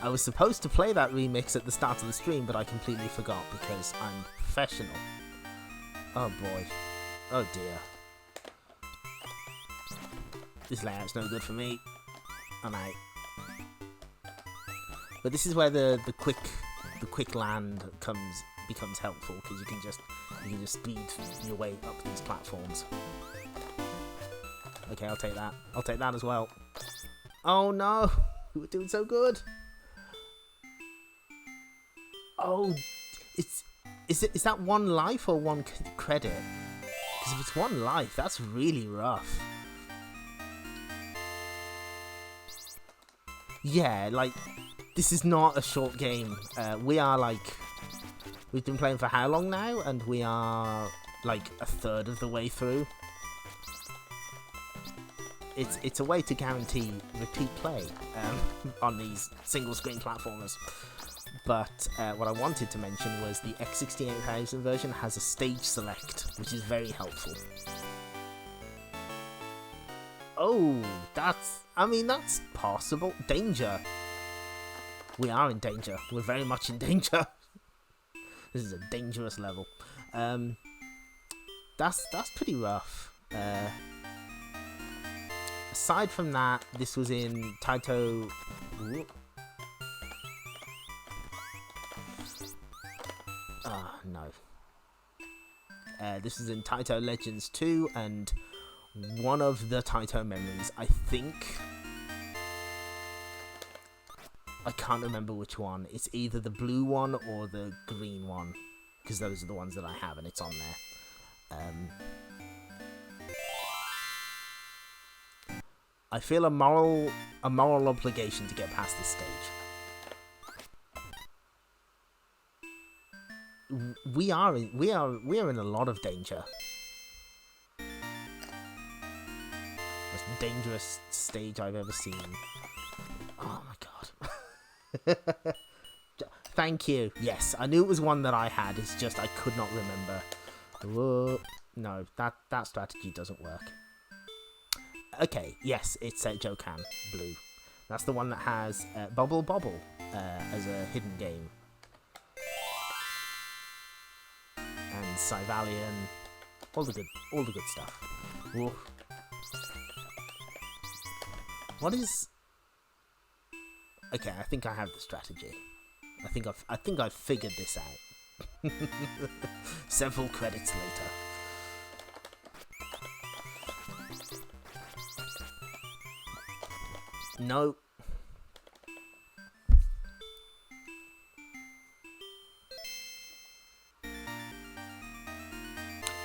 I was supposed to play that remix at the start of the stream, but I completely forgot because I'm professional. Oh boy. Oh dear. This layout's no good for me. I'm out. But this is where the quick land becomes helpful, because you can just speed your way up these platforms. Okay, I'll take that. I'll take that as well. Oh no, we were doing so good. Oh, is that one life or one credit? Because if it's one life, that's really rough. Yeah, like, this is not a short game. We've been playing for how long now? And we are, like, a third of the way through. It's a way to guarantee repeat play on these single-screen platformers. But what I wanted to mention was the X68000 version has a stage select, which is very helpful. Oh, that's possible. Danger. We are in danger. We're very much in danger. This is a dangerous level. That's pretty rough. Aside from that, this was in Taito. Ah, no. This is in Taito Legends 2, and one of the Taito memories, I think... I can't remember which one. It's either the blue one or the green one, because those are the ones that I have, and it's on there. I feel a moral obligation to get past this stage. We are in a lot of danger. Most dangerous stage I've ever seen. Oh my god. Thank you. Yes, I knew it was one that I had. It's just I could not remember. Whoa. No, that strategy doesn't work. Okay, yes, it's Jokan Blue. That's the one that has Bobble Bobble as a hidden game. And Cyvalian, all the good stuff. Whoa. What is? Okay, I think I have the strategy. I think I've figured this out. Several credits later. No.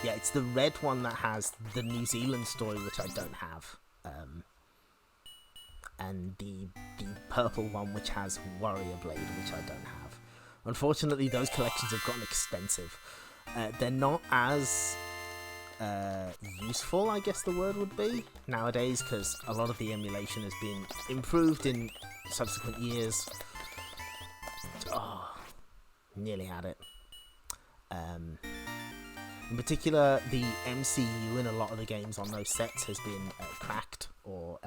Yeah, it's the red one that has the New Zealand story, which I don't have. And the purple one, which has Warrior Blade, which I don't have. Unfortunately, those collections have gotten expensive. They're not as useful, I guess the word would be, nowadays, because a lot of the emulation has been improved in subsequent years. Oh, nearly had it. In particular, the MCU in a lot of the games on those sets has been cracked or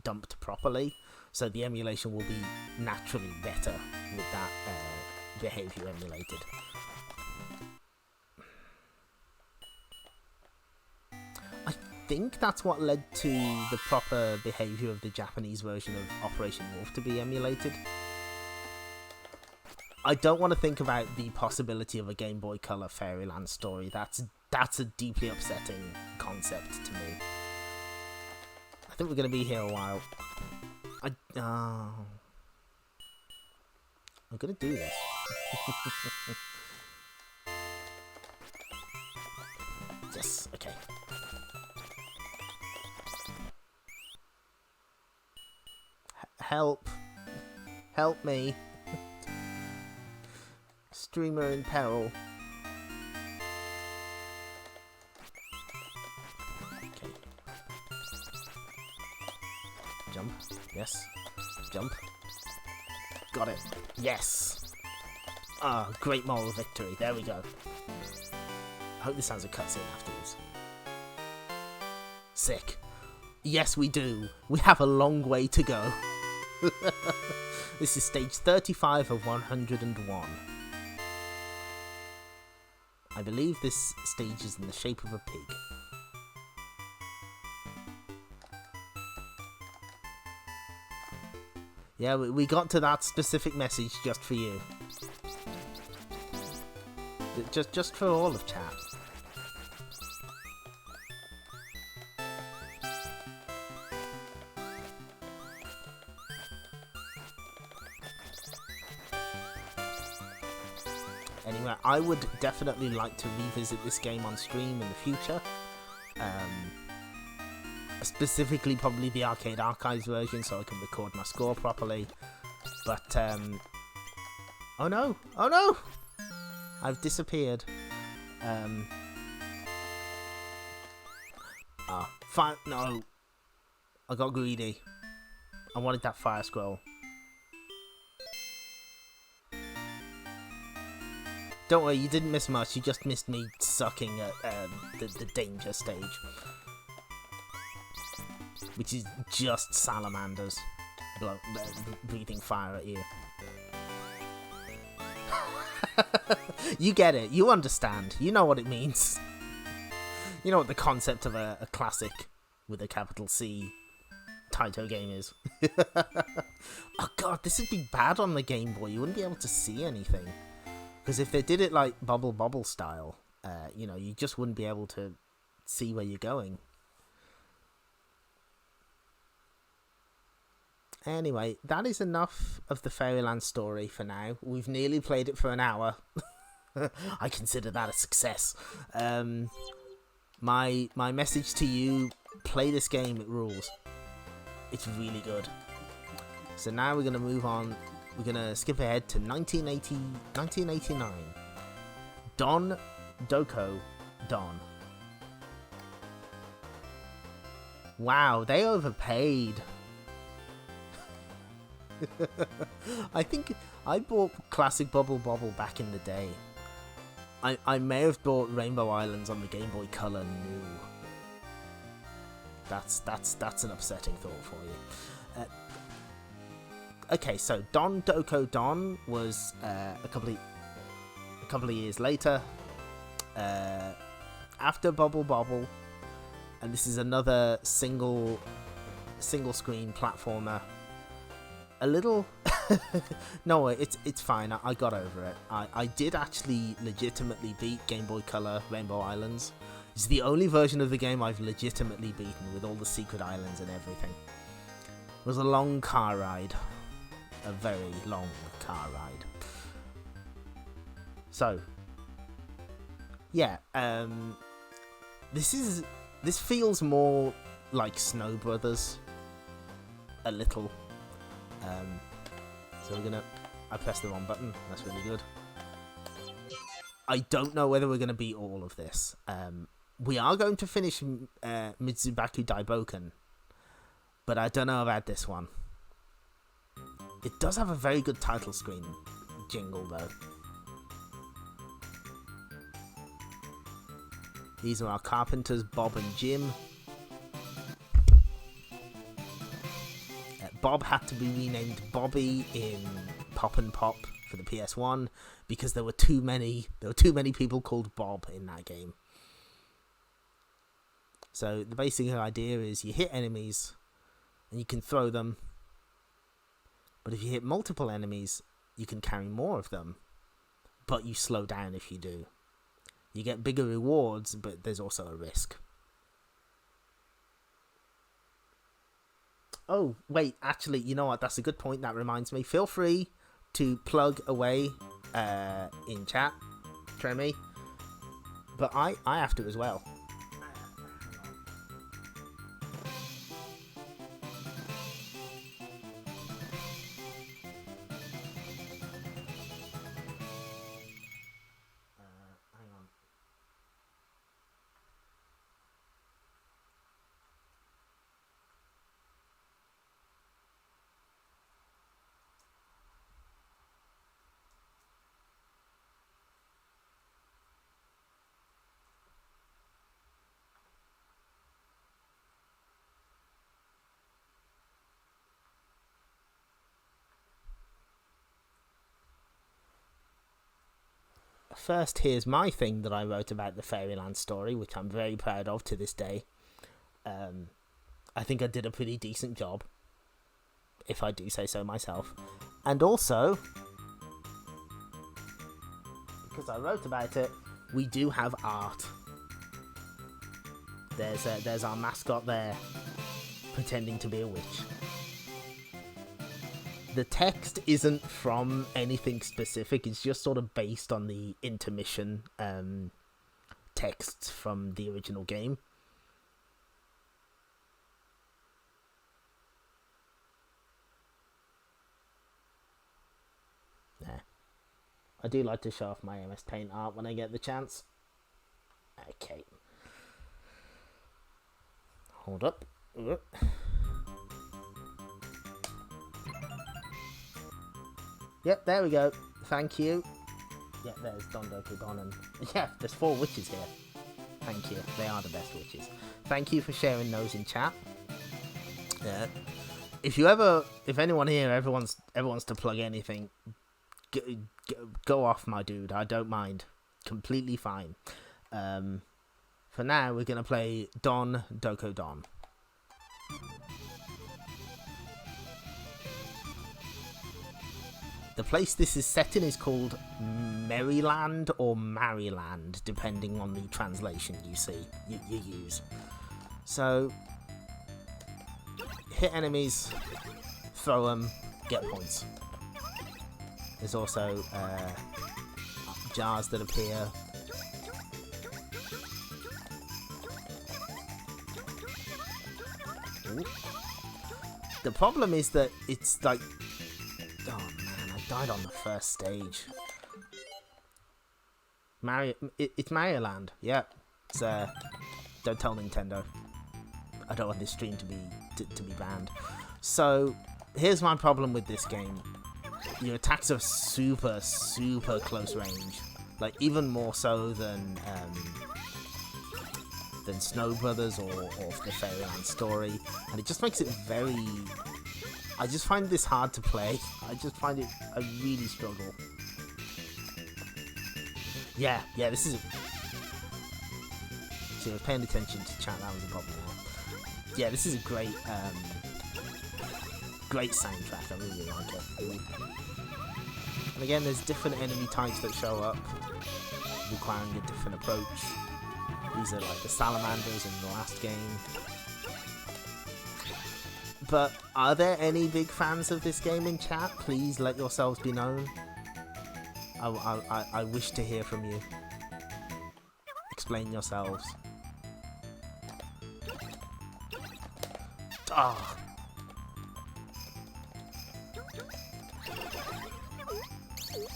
dumped properly, so the emulation will be naturally better with that behavior emulated. I think that's what led to the proper behavior of the Japanese version of Operation Wolf to be emulated. I don't want to think about the possibility of a Game Boy Color Fairyland Story. That's a deeply upsetting concept to me. I think we're going to be here a while. I'm going to do this. Yes, okay. Help. Help me. Streamer in peril. Okay. Jump. Yes. Jump. Got it. Yes. Ah, great moral victory. There we go. I hope this has a cutscene afterwards. Sick. Yes, we do. We have a long way to go. This is stage 35 of 101. I believe this stage is in the shape of a pig. Yeah, we got to that specific message just for you. Just for all of chat. Anyway, I would definitely like to revisit this game on stream in the future. Specifically, probably the Arcade Archives version, so I can record my score properly. But, oh no! Oh no! I've disappeared. No! I got greedy. I wanted that fire scroll. Don't worry, you didn't miss much, you just missed me sucking at the danger stage. Which is just salamanders breathing fire at you. You get it, you understand, you know what it means. You know what the concept of a classic with a capital C Taito game is. Oh god, this would be bad on the Game Boy, you wouldn't be able to see anything. Because if they did it like Bubble Bobble style, You know, you just wouldn't be able to see where you're going. Anyway, that is enough of the Fairyland Story for now. We've nearly played it for an hour. I consider that a success. My message to you, play this game, it rules. It's really good. So now we're going to move on. We're going to skip ahead to 1989. Doko Don. Wow, they overpaid. I think I bought Classic Bubble Bobble back in the day. I may have bought Rainbow Islands on the Game Boy Color new. That's an upsetting thought for you. Okay, so Doko Don was a couple of years later, after Bubble Bobble, and this is another single screen platformer. A little no, it's fine. I got over it. I did actually legitimately beat Game Boy Color Rainbow Islands. It's the only version of the game I've legitimately beaten, with all the secret islands and everything. It was a long car ride. A very long car ride. So, yeah, this feels more like Snow Brothers. A little. So I pressed the wrong button. That's really good. I don't know whether we're gonna beat all of this. We are going to finish Mizubaku Daibouken, but I don't know about this one. It does have a very good title screen jingle though. These are our carpenters, Bob and Jim. Bob had to be renamed Bobby in Pop and Pop for the PS1 because there were too many people called Bob in that game. So the basic idea is you hit enemies and you can throw them, but if you hit multiple enemies, you can carry more of them, but you slow down if you do. You get bigger rewards, but there's also a risk. Oh, wait, actually, you know what? That's a good point. That reminds me. Feel free to plug away in chat, Tremy. But I have to as well. Hang on. First, here's my thing that I wrote about the Fairyland Story, which I'm very proud of to this day. I think I did a pretty decent job, if I do say so myself. And also, because I wrote about it, we do have art. There's our mascot there, pretending to be a witch. The text isn't from anything specific, it's just sort of based on the intermission texts from the original game. Yeah. I do like to show off my MS Paint art when I get the chance. Okay. Hold up. Yep, there we go. Thank you. Yep, there's Doko Don, and yeah, there's 4 witches here. Thank you. They are the best witches. Thank you for sharing those in chat. Yeah. If anyone here ever wants to plug anything, go off, my dude. I don't mind. Completely fine. For now, we're gonna play Doko Don. The place this is set in is called Merryland or Maryland, depending on the translation you use. So, hit enemies, throw them, get points. There's also jars that appear. Ooh. The problem is that it's like... Oh man, I died on the first stage. It's Maryland, yeah. It's, don't tell Nintendo. I don't want this stream to be banned. So, here's my problem with this game. Your attacks are super, super close range. Like, even more so than Snow Brothers or the Fairyland Story. And it just makes it very... I just find this hard to play. I really struggle. Yeah, this is... See, I was paying attention to chat, that was a problem now. Yeah, this is a great soundtrack, I really like it. And again, there's different enemy types that show up, requiring a different approach. These are like the salamanders in the last game. But are there any big fans of this game in chat? Please let yourselves be known. I wish to hear from you. Explain yourselves. Ah.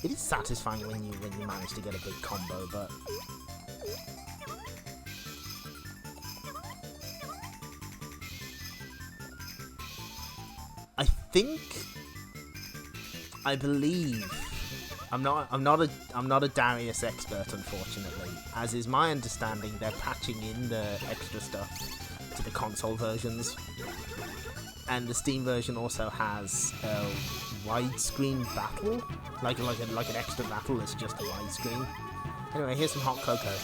It is satisfying when you manage to get a big combo, but I believe I'm not a Darius expert, unfortunately. As is my understanding, they're patching in the extra stuff to the console versions, and the Steam version also has a widescreen battle, like an extra battle that's just a widescreen. Anyway, here's some hot cocoa.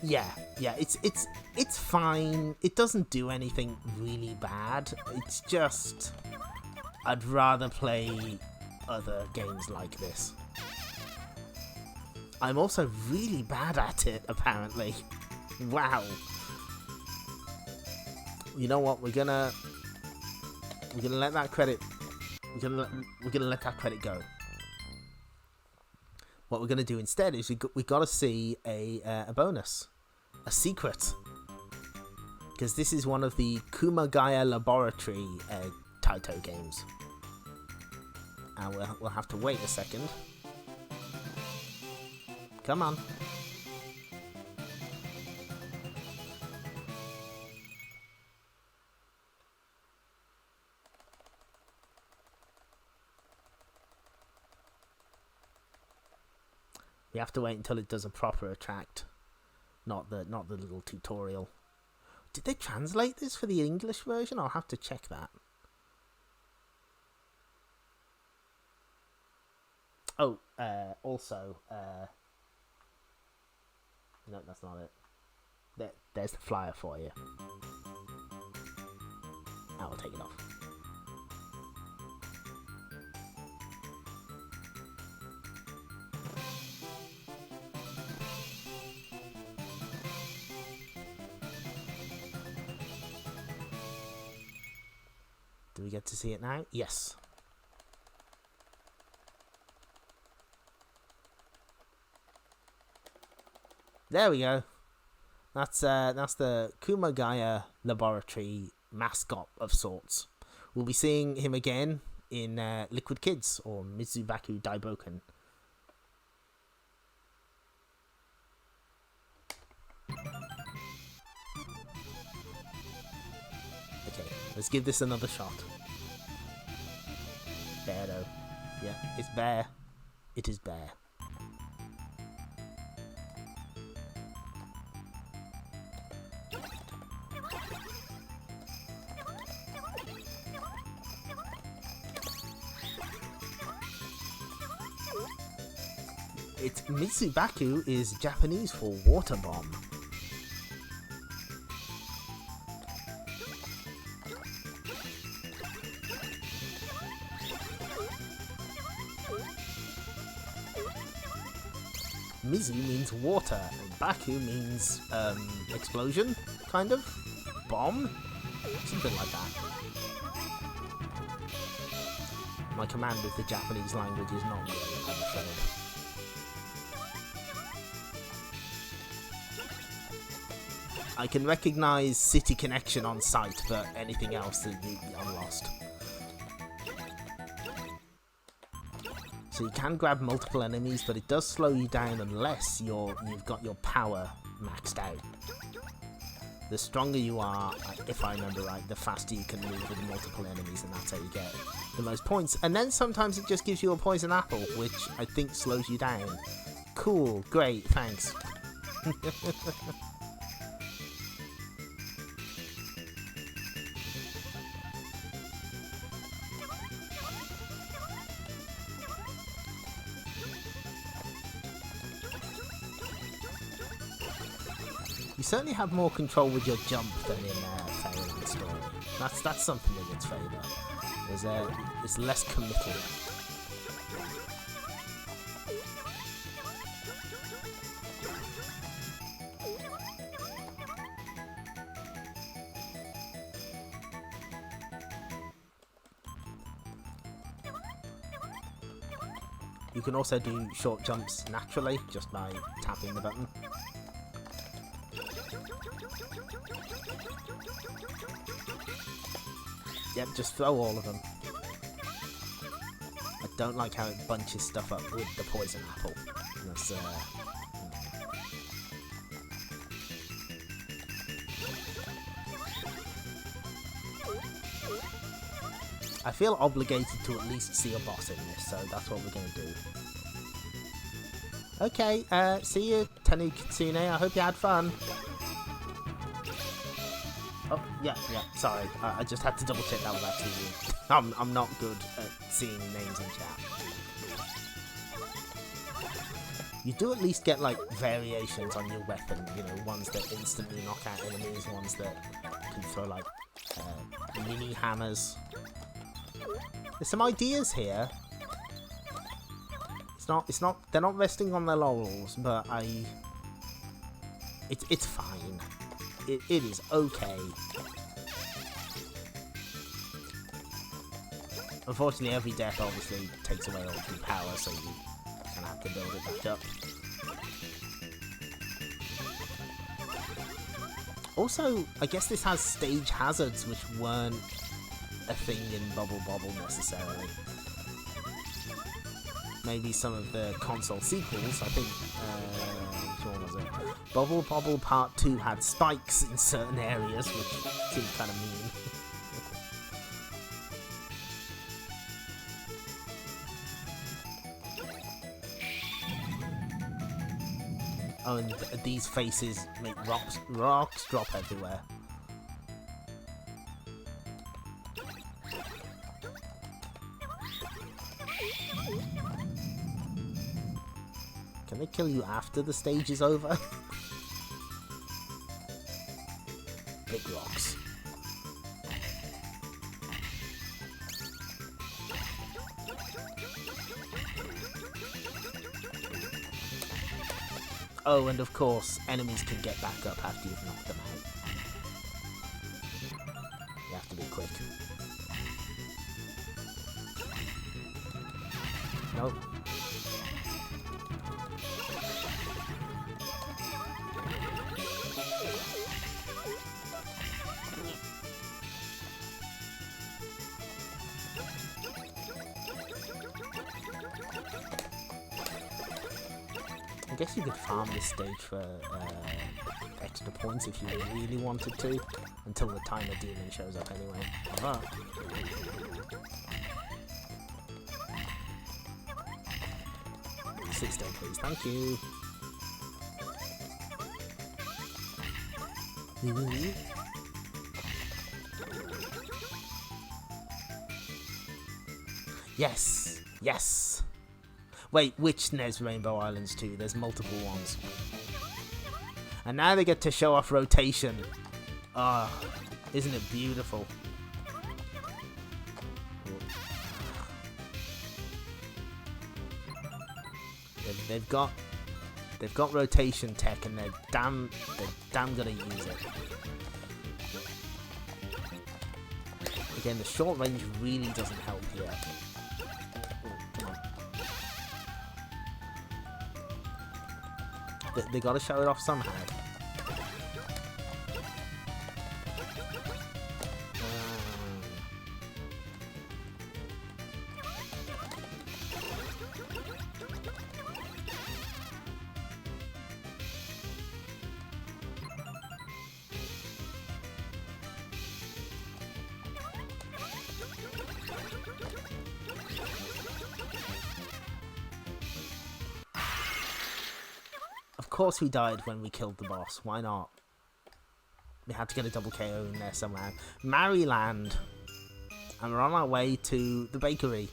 Yeah, it's fine. It doesn't do anything really bad. It's just I'd rather play other games like this. I'm also really bad at it, apparently. Wow. You know what? We're gonna let that credit. We're gonna let that credit go. What we're gonna do instead is we got to see a bonus. A secret, because this is one of the Kumagaya Laboratory Taito games, and we'll have to wait a second. Come on. We have to wait until it does a proper attract. Not the little tutorial. Did they translate this for the English version? I'll have to check that. Oh, also, no, that's not it. There's the flyer for you. I will take it off. Do we get to see it now? Yes. There we go. That's the Kumagaya Laboratory mascot of sorts. We'll be seeing him again in Liquid Kids or Mizubaku Daibouken. Let's give this another shot. Bear though. Yeah, it's bear. It is bear. It's Mizubaku is Japanese for water bomb. Mizu means water, and Baku means explosion, kind of? Bomb? Something like that. My command of the Japanese language is not great, I'm afraid. I can recognise City Connection on sight, but anything else, I'm lost. So you can grab multiple enemies, but it does slow you down unless you've got your power maxed out. The stronger you are, if I remember right, the faster you can move with multiple enemies, and that's how you get the most points. And then sometimes it just gives you a poison apple, which I think slows you down. Cool, great, thanks. You certainly have more control with your jump than in Fairyland Story. That's something in its favour. It's less committal. You can also do short jumps naturally just by tapping the button. Yep, just throw all of them. I don't like how it bunches stuff up with the poison apple. That's, I feel obligated to at least see a boss in this, so that's what we're going to do. Okay, see you, Tenu Kitsune. I hope you had fun. Oh, yeah, sorry. I just had to double check that was actually you. I'm not good at seeing names in chat. You do at least get, like, variations on your weapon, you know, ones that instantly knock out enemies, ones that can throw, like, mini hammers. There's some ideas here. They're not resting on their laurels, but it's fine. It is okay. Unfortunately, every death obviously takes away all of your power, so you kind of have to build it back up. Also, I guess this has stage hazards, which weren't a thing in Bubble Bobble necessarily. Maybe some of the console sequels, I think, which one was it? Bubble Bobble Part 2 had spikes in certain areas, which seems kind of mean. Oh, and these faces make rocks drop everywhere. Can they kill you after the stage is over? Big rocks. Oh, and of course, enemies can get back up after you've knocked them out. You have to be quick. Nope. I guess you could farm this stage for extra points if you really wanted to, until the timer demon shows up anyway. Uh-huh. Sit still, please. Thank you. Yes! Yes! Wait, which NES Rainbow Islands 2? There's multiple ones. And now they get to show off rotation. Ah, oh, isn't it beautiful? They've They've got rotation tech, and they're damn gonna use it. Again, the short range really doesn't help here. Come on. They gotta show it off somehow. Of course we died when we killed the boss. Why not? We had to get a double KO in there somehow. Maryland. And we're on our way to the bakery.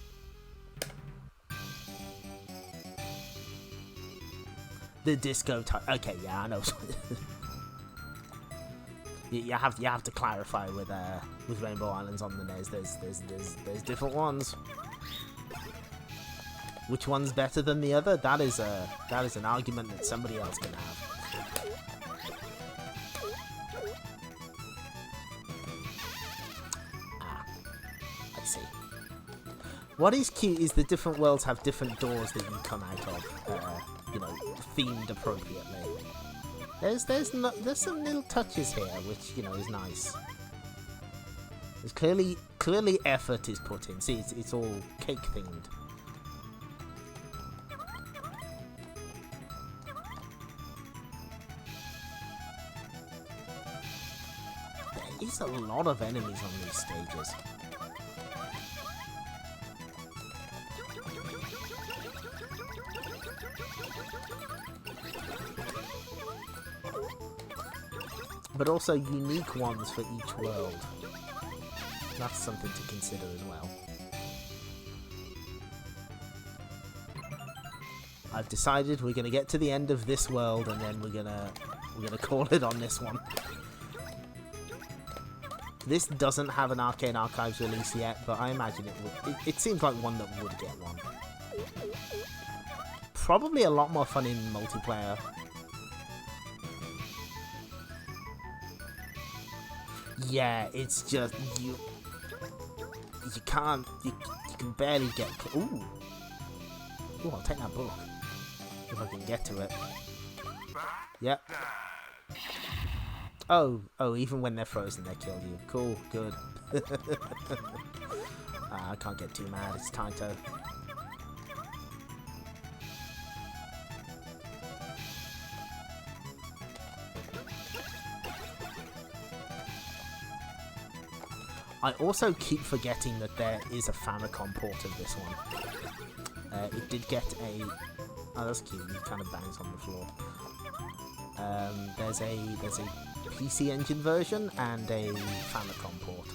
The disco type. Okay, yeah, I know. you have to clarify with Rainbow Islands on the NES. There's different ones. Which one's better than the other? That is an argument that somebody else can have. Ah, I see. What is cute is the different worlds have different doors that you come out of, you know, themed appropriately. There's some little touches here, which, you know, is nice. There's clearly effort is put in. See, it's all cake themed. There is a lot of enemies on these stages. But also unique ones for each world. That's something to consider as well. I've decided we're going to get to the end of this world and then we're gonna call it on this one. This doesn't have an Arcane Archives release yet, but I imagine it would. It seems like one that would get one. Probably a lot more fun in multiplayer. Yeah, it's just you can barely get. Ooh, I'll take that book if I can get to it. Yep. Oh, even when they're frozen, they kill you. Cool, good. I can't get too mad. It's Taito. I also keep forgetting that there is a Famicom port of this one. It did get a... Oh, that's cute. He kind of bangs on the floor. There's a PC Engine version and a Famicom port.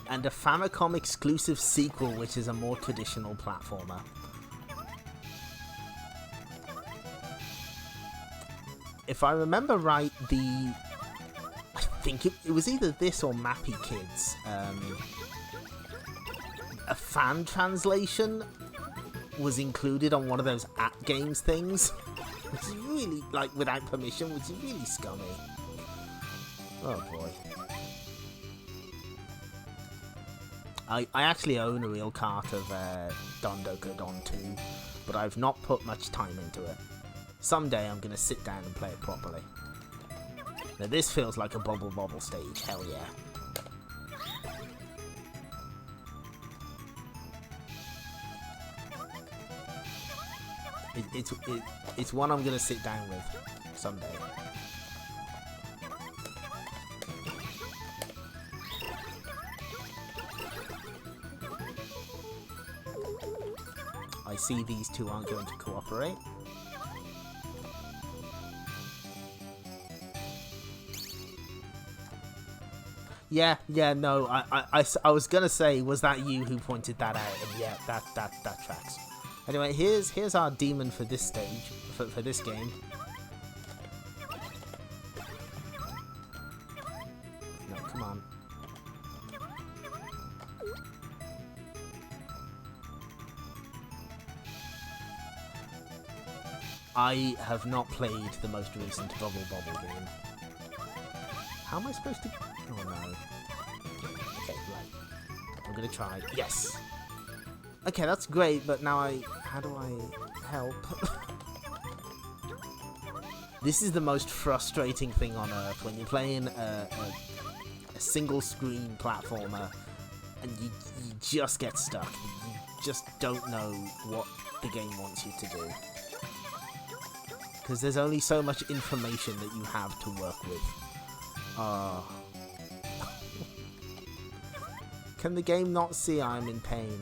And a Famicom exclusive sequel, which is a more traditional platformer. If I remember right, I think it was either this or Mappy Kids. A fan translation was included on one of those app games things, which is really, like, without permission, which is really scummy. Oh boy. I actually own a real cart of Doko Don 2, but I've not put much time into it. Someday I'm gonna sit down and play it properly. Now this feels like a Bobble Bobble stage, hell yeah. It's one I'm gonna sit down with someday. I see these two aren't going to cooperate. Yeah, no, I was gonna say, was that you who pointed that out? And yeah, that tracks. Anyway, here's our demon for this stage, for this game. No, come on. I have not played the most recent Bubble Bobble game. How am I supposed to... Oh no. Okay, right. I'm gonna try. Yes! Okay, that's great, but now how do I help? This is the most frustrating thing on earth when you're playing a single screen platformer and you just get stuck. You just don't know what the game wants you to do. Because there's only so much information that you have to work with. Can the game not see I'm in pain?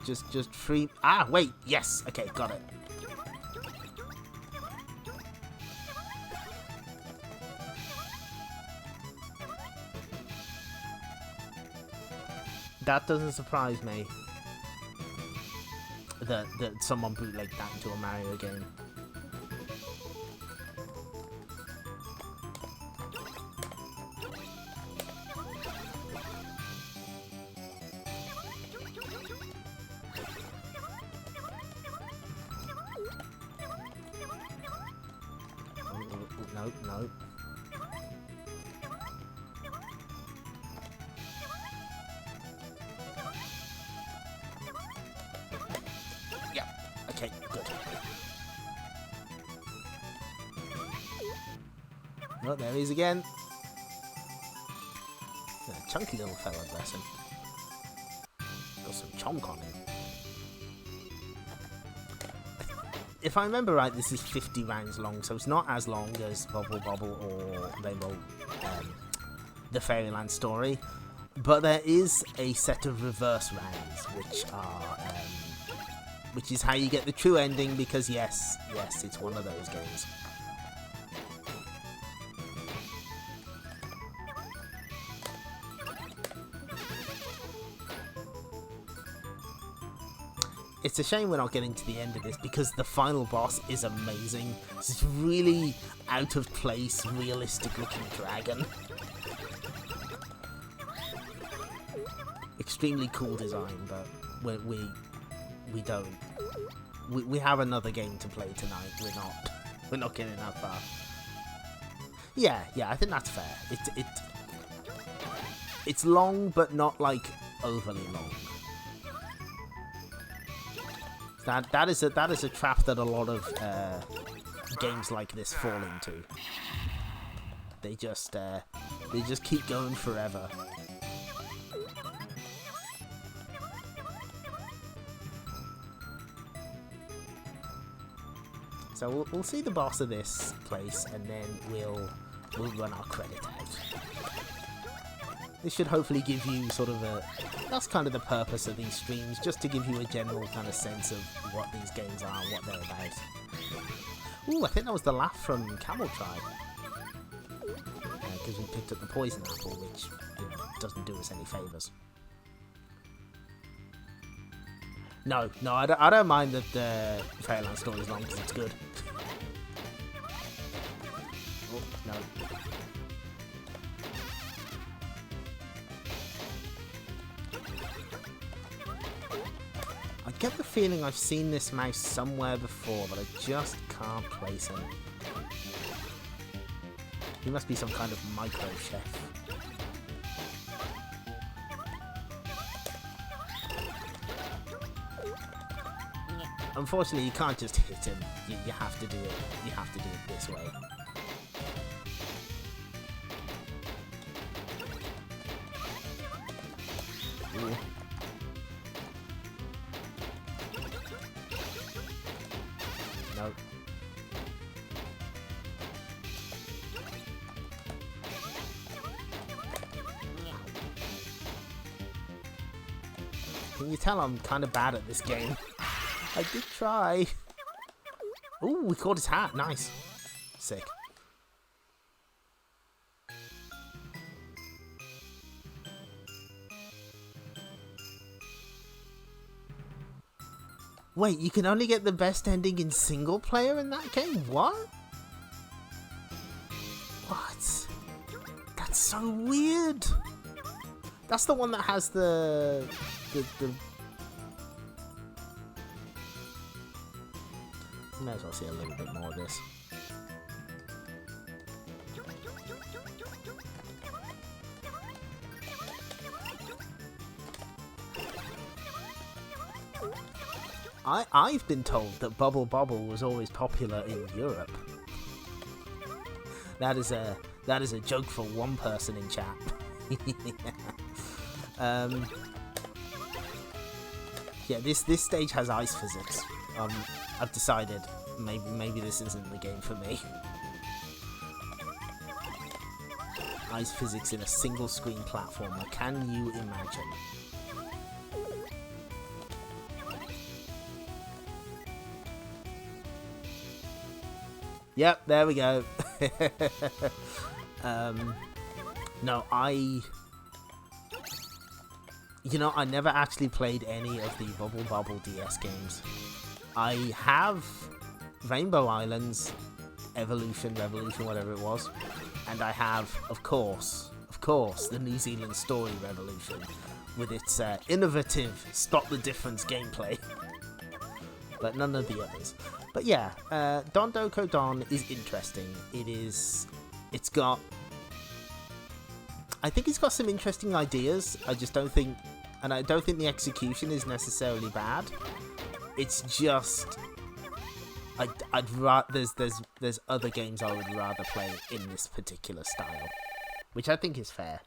Just free... Ah, wait! Yes! Okay, got it. That doesn't surprise me. That someone bootlegged that into a Mario game. No, no. Yeah. Okay, good. Oh, there he is again. A chunky little fella, bless him. Got some chonk on him. If I remember right, this is 50 rounds long, so it's not as long as Bubble Bobble or Rainbow, the Fairyland Story, but there is a set of reverse rounds, which is how you get the true ending. Because yes, it's one of those games. It's a shame we're not getting to the end of this, because the final boss is amazing. It's really out of place, realistic looking dragon. Extremely cool design, but we don't. We have another game to play tonight. We're not getting that far. Yeah, I think that's fair. It's long, but not like overly long. That is a trap that a lot of games like this fall into. They just keep going forever. So we'll see the boss of this place, and then we'll run our credit out. This should hopefully give you sort of that's kind of the purpose of these streams, just to give you a general kind of sense of what these games are, what they're about. Ooh, I think that was the laugh from Camel Tribe. Because we picked up the poison apple, which doesn't do us any favours. No, I don't mind that the Fairyland Story is long, because it's good. Oh, no. I get the feeling I've seen this mouse somewhere before, but I just can't place him. He must be some kind of micro chef. Unfortunately, you can't just hit him. You have to do it. You have to do it this way. Ooh. Nope. Can you tell I'm kind of bad at this game? I did try. Ooh, we caught his hat. Nice. Sick. Wait, you can only get the best ending in single player in that game? What? What? That's so weird. That's the one that has the May as well see a little bit more of this. I've been told that Bubble Bobble was always popular in Europe. That is a joke for one person in chat. Yeah, this stage has ice physics. I've decided maybe this isn't the game for me. Ice physics in a single screen platformer. Can you imagine? Yep, there we go. No, I never actually played any of the Bubble Bobble DS games. I have Rainbow Islands, Evolution, Revolution, whatever it was, and I have, of course, the New Zealand Story Revolution with its innovative spot the difference gameplay, but none of the others. But yeah, Doko Don is interesting. I think it's got some interesting ideas. I don't think the execution is necessarily bad. It's just, there's other games I would rather play in this particular style, which I think is fair.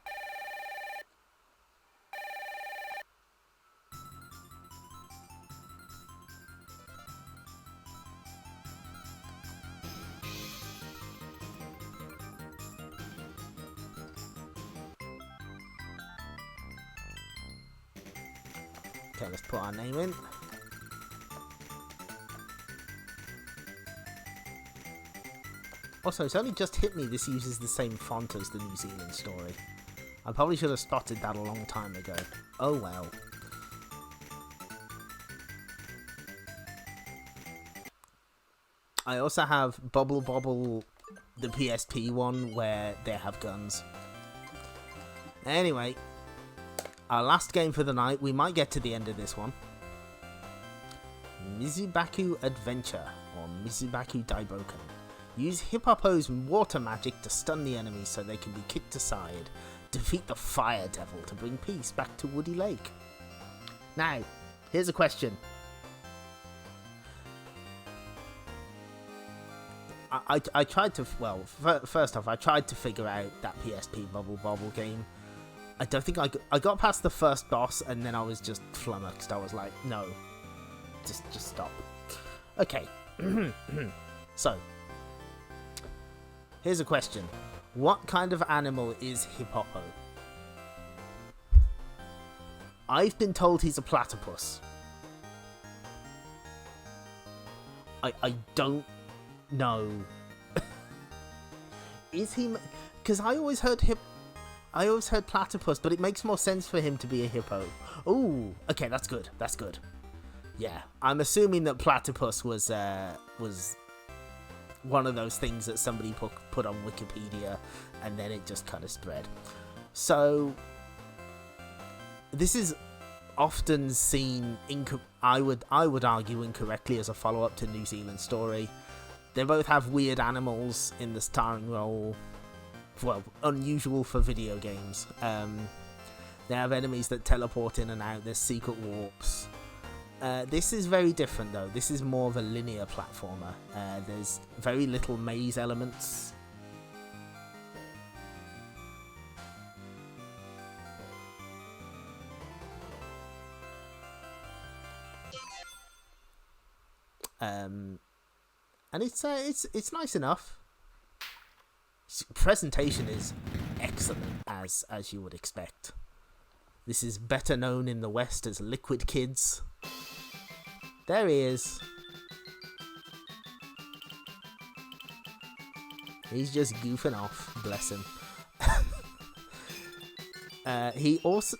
Okay, let's put our name in. Also, it's only just hit me this uses the same font as the New Zealand Story. I probably should have spotted that a long time ago. Oh well. I also have Bubble Bobble, the PSP one, where they have guns. Anyway, our last game for the night. We might get to the end of this one. Mizubaku Adventure, or Mizubaku Daibouken. Use Hippopo's water magic to stun the enemies so they can be kicked aside. Defeat the Fire Devil to bring peace back to Woody Lake. Now, here's a question. I tried to, well, first off, I tried to figure out that PSP Bubble Bobble game. I don't think I got past the first boss, and then I was just flummoxed. I was like, no, just stop. Okay, so here's a question. What kind of animal is Hippopo? I've been told he's a platypus. I don't know. Is he? Because I always heard platypus, but it makes more sense for him to be a hippo. Ooh, okay, that's good. That's good. Yeah, I'm assuming that platypus was one of those things that somebody put on Wikipedia, and then it just kind of spread. So this is often seen, I would argue incorrectly, as a follow-up to New Zealand Story. They both have weird animals in the starring role. Well, unusual for video games. They have enemies that teleport in and out. There's secret warps. This is very different, though. This is more of a linear platformer. There's very little maze elements. And it's nice enough. Presentation is excellent, as you would expect. This is better known in the West as Liquid Kids. There he is. He's just goofing off, bless him.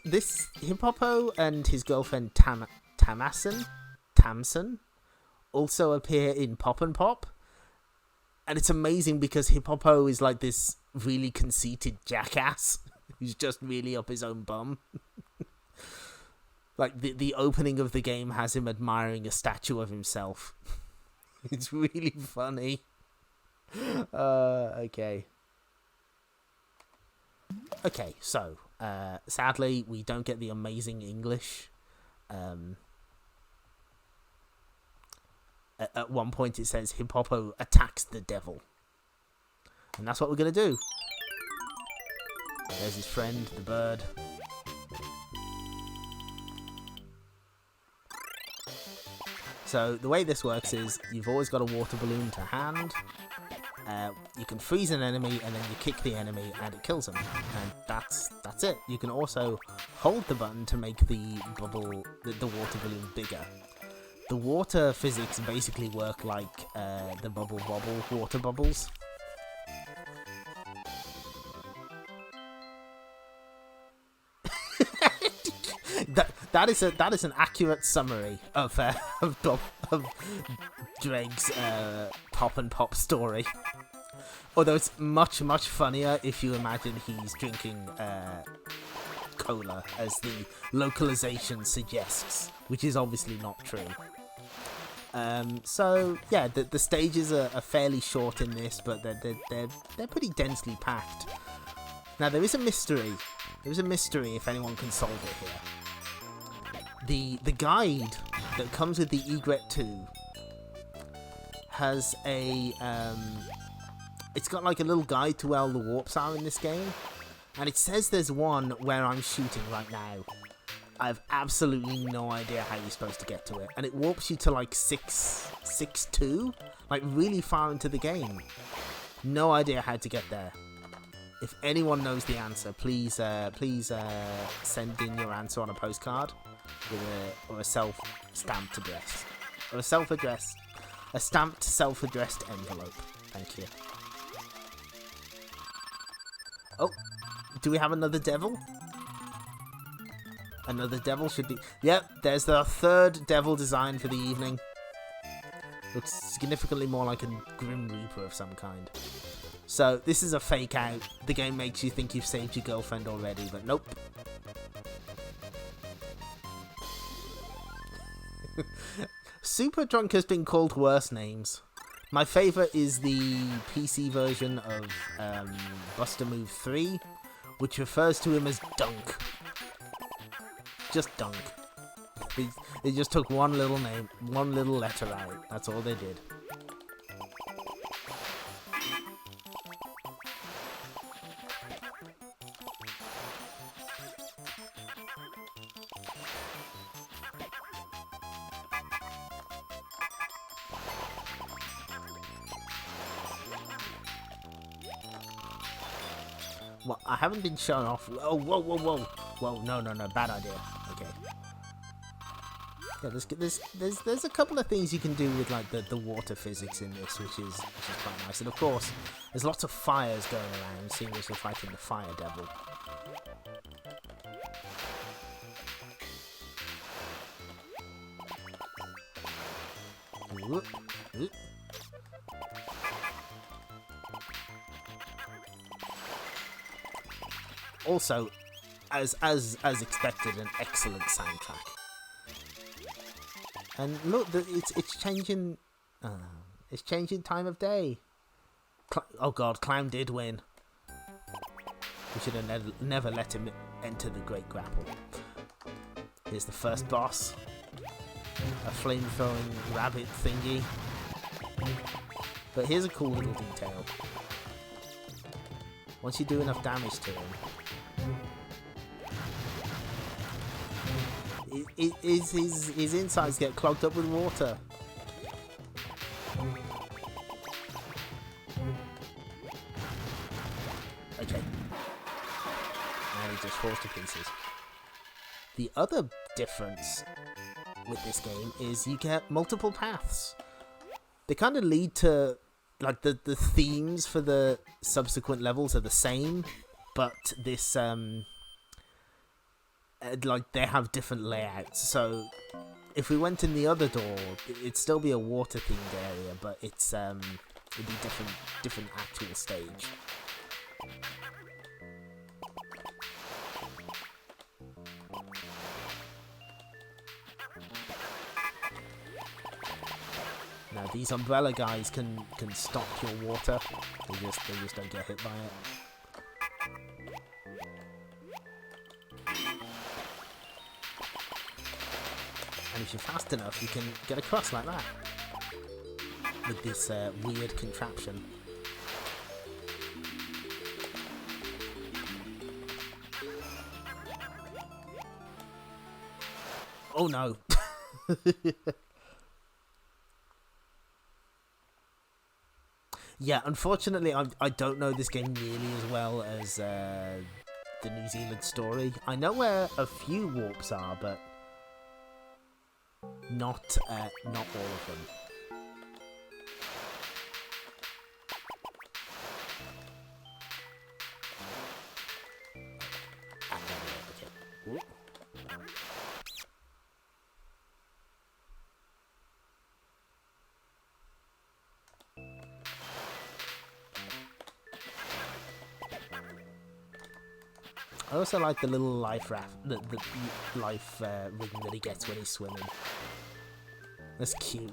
This Hippopo and his girlfriend Tamson also appear in Pop and Pop. And it's amazing because Hippopo is like this really conceited jackass who's just really up his own bum. Like the opening of the game has him admiring a statue of himself. It's really funny. Okay. Okay, so, sadly, we don't get the amazing English. At one point it says, Hippopo attacks the devil. And that's what we're going to do. There's his friend, the bird. So the way this works is you've always got a water balloon to hand. You can freeze an enemy and then you kick the enemy and it kills them. And that's it. You can also hold the button to make the bubble, the water balloon bigger. The water physics basically work like the bubble bobble water bubbles. That is an accurate summary of Dreg's pop and pop story. Although it's much funnier if you imagine he's drinking cola, as the localization suggests, which is obviously not true. So yeah, the stages are fairly short in this, but they're pretty densely packed. Now there is a mystery. There is a mystery if anyone can solve it here. The guide that comes with the Egret 2 has a it's got like a little guide to where all the warps are in this game, and it says there's one where I'm shooting right now. I have absolutely no idea how you're supposed to get to it, and it warps you to like 6.2, like really far into the game. No idea how to get there. If anyone knows the answer, please send in your answer on a postcard with a self-stamped address, or a stamped self-addressed envelope. Thank you. Oh, do we have another devil? Another devil should be... Yep, there's the third devil design for the evening. Looks significantly more like a Grim Reaper of some kind. So, this is a fake out. The game makes you think you've saved your girlfriend already, but nope. Super Drunk has been called worse names. My favourite is the PC version of Buster Move 3, which refers to him as Dunk. Just Dunk. They just took one little name, one little letter out. That's all they did. Well, I haven't been shown off. Oh, whoa, no, bad idea. Okay. Yeah, there's a couple of things you can do with like the water physics in this, which is quite nice. And of course, there's lots of fires going around, seeing as we're fighting the fire devil. Ooh. Also, as expected, an excellent soundtrack. And look, it's changing. It's changing time of day. Oh god, Clown did win. We should have never let him enter the Great Grapple. Here's the first boss. A flame-throwing rabbit thingy. But here's a cool little detail. Once you do enough damage to him, his insides get clogged up with water. Okay. And he just falls to pieces. The other difference with this game is you get multiple paths. They kind of lead to, like, the themes for the subsequent levels are the same, but this like they have different layouts. So if we went in the other door, it'd still be a water themed area, but it's it'd be different actual stage. Now These umbrella guys can stop your water. They just don't get hit by it. And if you're fast enough, you can get across like that with this weird contraption. Oh no! Yeah, unfortunately, I don't know this game nearly as well as the New Zealand story. I know where a few warps are, but not all of them. Okay. I also like the little life raft, the life ring that he gets when he's swimming. That's cute.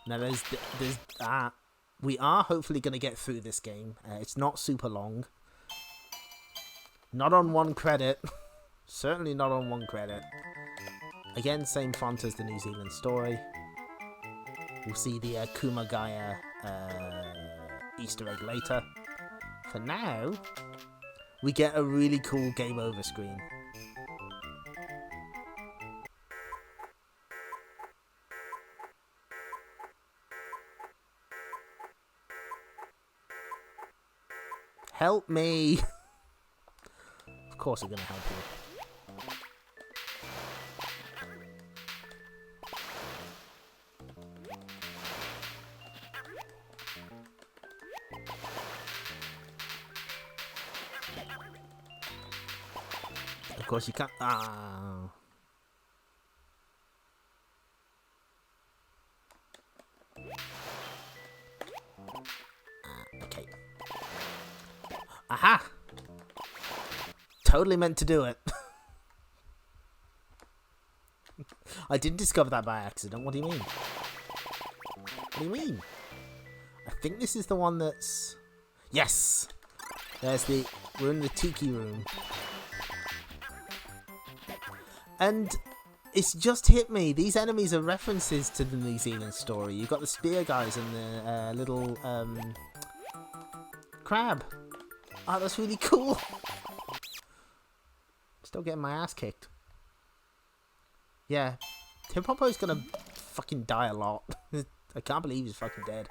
Now we are hopefully going to get through this game. It's not super long. Not on 1 credit. Certainly not on 1 credit. Again, same font as the New Zealand story. We'll see the Kumagaya Easter egg later. For now, we get a really cool game over screen. Help me! Of course I'm gonna help you. Of course you can't. Okay. Aha! Totally meant to do it. I didn't discover that by accident. What do you mean? What do you mean? I think this is the one that's... Yes! There's the... We're in the tiki room. And it's just hit me. These enemies are references to the New Zealand story. You've got the spear guys and the little crab. Oh, that's really cool. Still getting my ass kicked. Yeah. Hippopo's gonna fucking die a lot. I can't believe he's fucking dead.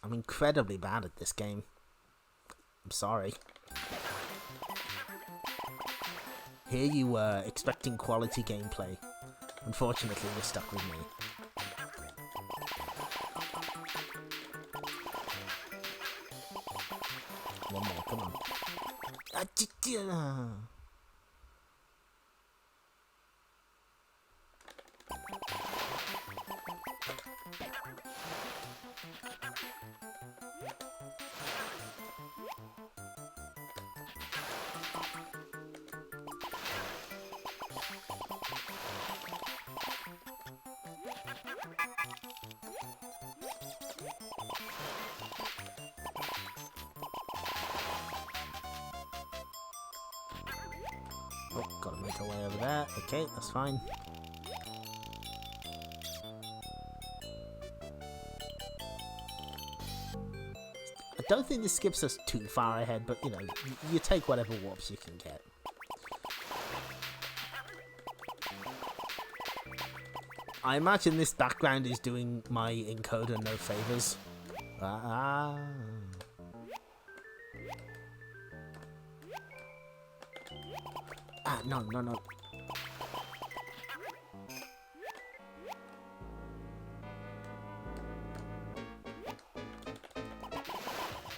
I'm incredibly bad at this game. I'm sorry. Here you were, expecting quality gameplay. Unfortunately, you're stuck with me. One more, come on. Oh, gotta make our way over there. Okay, that's fine. I don't think this skips us too far ahead, but you know, you take whatever warps you can get. I imagine this background is doing my encoder no favors. No.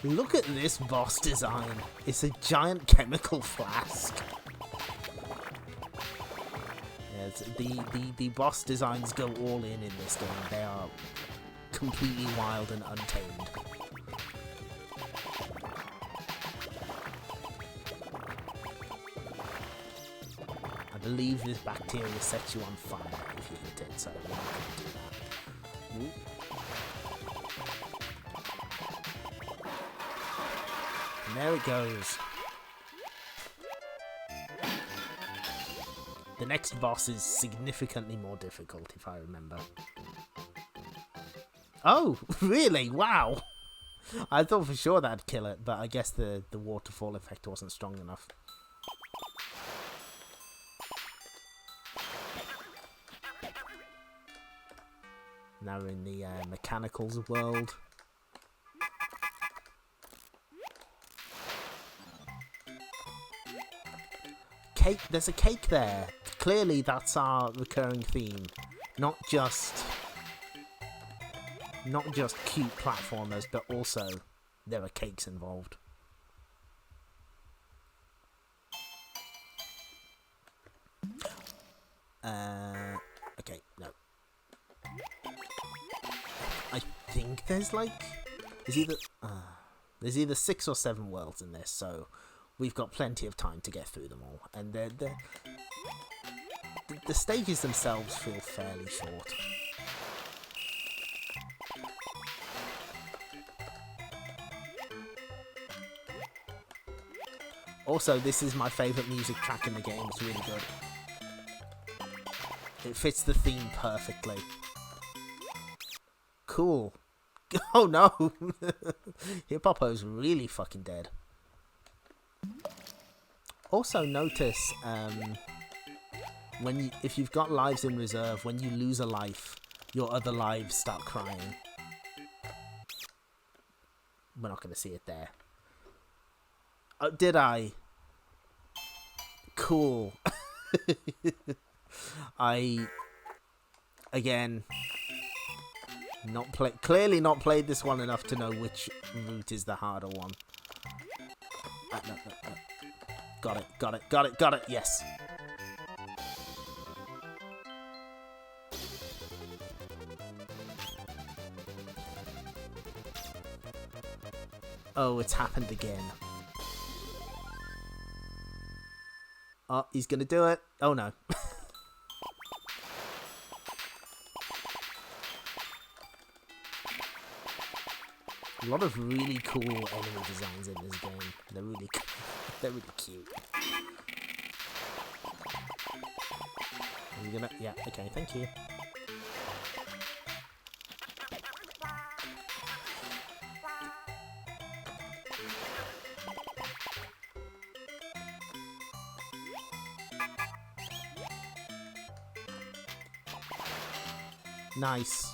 Look at this boss design. It's a giant chemical flask. Yes, the boss designs go all in this game. They are completely wild and untamed. I believe this bacteria sets you on fire if you hit it, so we're not going to do that. Ooh. And there it goes. The next boss is significantly more difficult, if I remember. Oh, really? Wow! I thought for sure that'd kill it, but I guess the waterfall effect wasn't strong enough. Now we're in the mechanicals world. Cake, there's a cake there. Clearly that's our recurring theme. Not just cute platformers, but also there are cakes involved. Okay, no. I think there's like there's either 6 or 7 worlds in this, so we've got plenty of time to get through them all. And the stages themselves feel fairly short. Also, this is my favourite music track in the game. It's really good. It fits the theme perfectly. Cool. Oh no! Hippopo's really fucking dead. Also notice, if you've got lives in reserve, when you lose a life, your other lives start crying. We're not going to see it there. Oh, did I? Cool. Again, clearly not played this one enough to know which route is the harder one. No. Got it, yes. Oh, it's happened again. Oh, he's gonna do it. Oh no. A lot of really cool enemy designs in this game. They're really cute. Are you gonna? Yeah. Okay. Thank you. Nice.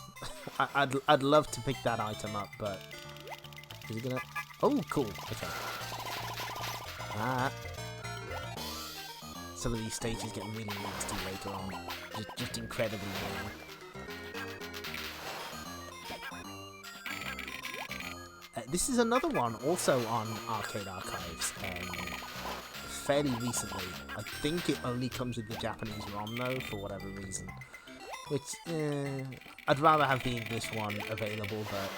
I'd love to pick that item up, but is he gonna? Oh, cool. Okay. Some of these stages get really nasty later on. Just incredibly mean. This is another one also on Arcade Archives. Fairly recently. I think it only comes with the Japanese ROM though, for whatever reason. Which, I'd rather have the English one available, but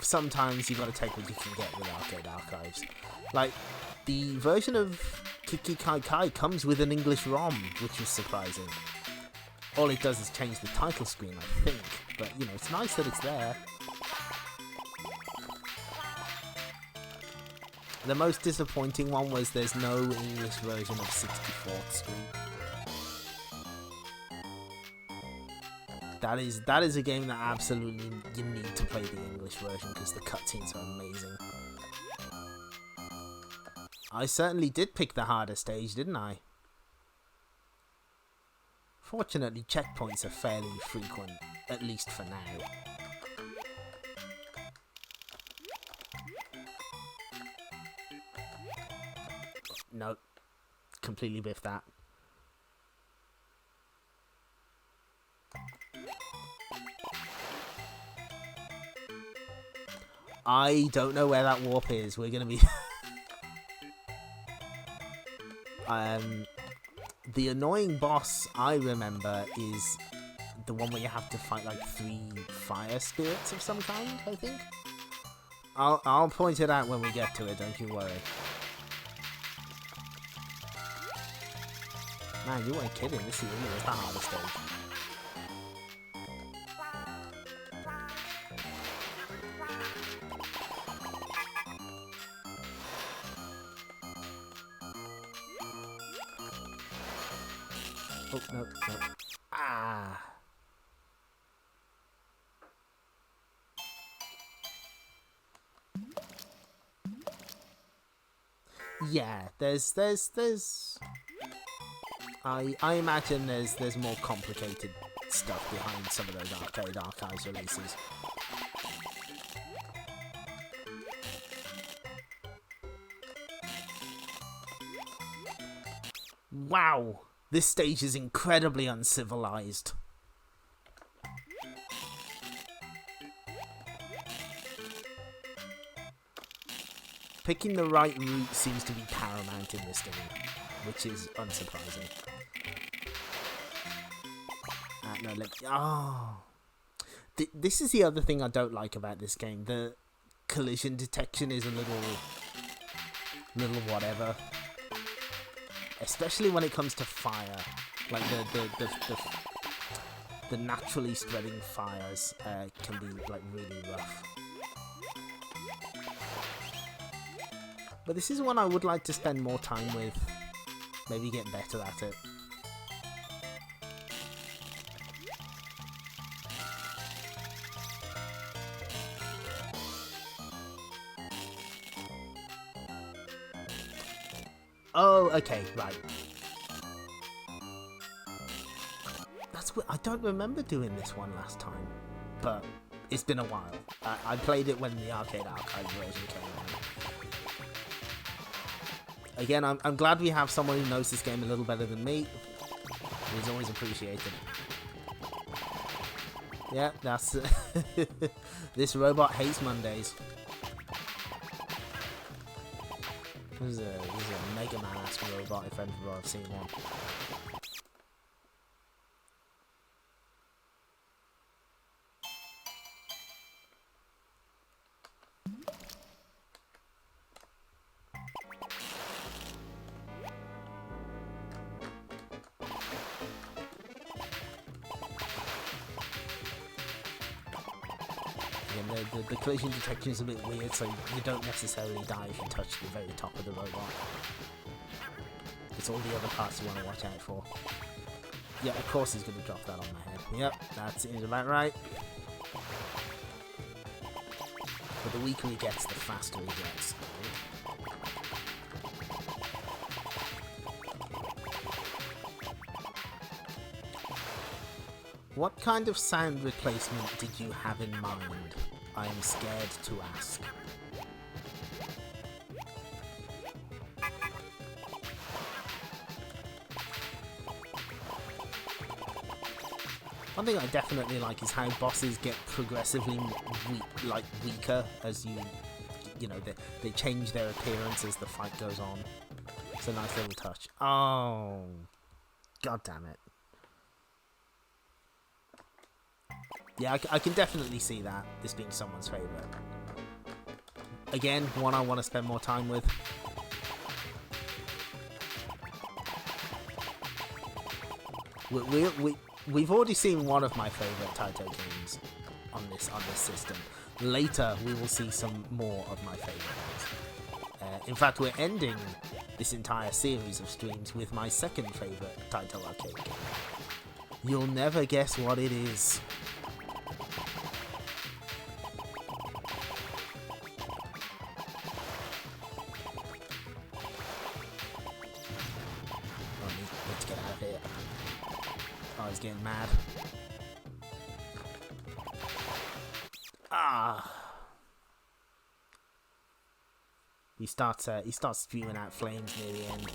sometimes you've got to take what you can get with Arcade Archives. Like, the version of Kiki Kai Kai comes with an English ROM, which is surprising. All it does is change the title screen, I think, but, you know, it's nice that it's there. The most disappointing one was there's no English version of 64th Street. That is a game that absolutely you need to play the English version because the cutscenes are amazing. I certainly did pick the harder stage, didn't I? Fortunately, checkpoints are fairly frequent, at least for now. No, completely biffed that. I don't know where that warp is. We're gonna be The annoying boss I remember is the one where you have to fight like 3 fire spirits of some kind, I think. I'll point it out when we get to it, don't you worry. Man, you weren't kidding, this really is the hardest stage. Oh, no, no. Ah! Yeah, there's I imagine there's more complicated stuff behind some of those Arcade Archives releases. Wow! This stage is incredibly uncivilized. Picking the right route seems to be paramount in this game, which is unsurprising. No, this is the other thing I don't like about this game. The collision detection is a little whatever. Especially when it comes to fire. Like the naturally spreading fires can be like really rough. But this is one I would like to spend more time with. Maybe get better at it. Oh, okay, right. That's what I don't remember doing this one last time, but it's been a while. I played it when the Arcade Archive version came out. Again, I'm glad we have someone who knows this game a little better than me. It's always appreciated. Yeah, that's this robot hates Mondays. This is a Mega Man-esque robot if ever I've seen one. The collision detection is a bit weird, so you don't necessarily die if you touch the very top of the robot. It's all the other parts you want to watch out for. Yeah, of course he's going to drop that on my head. Yep, that seems about right. But the weaker he gets, the faster he gets. What kind of sound replacement did you have in mind? I am scared to ask. One thing I definitely like is how bosses get progressively weaker as you know, they change their appearance as the fight goes on. It's a nice little touch. Oh, god damn it. Yeah, I can definitely see that, this being someone's favourite. Again, one I want to spend more time with. We've already seen one of my favourite Taito games on this system. Later, we will see some more of my favourite ones. In fact, we're ending this entire series of streams with my second favourite Taito arcade game. You'll never guess what it is. Getting mad. He starts spewing out flames near the end.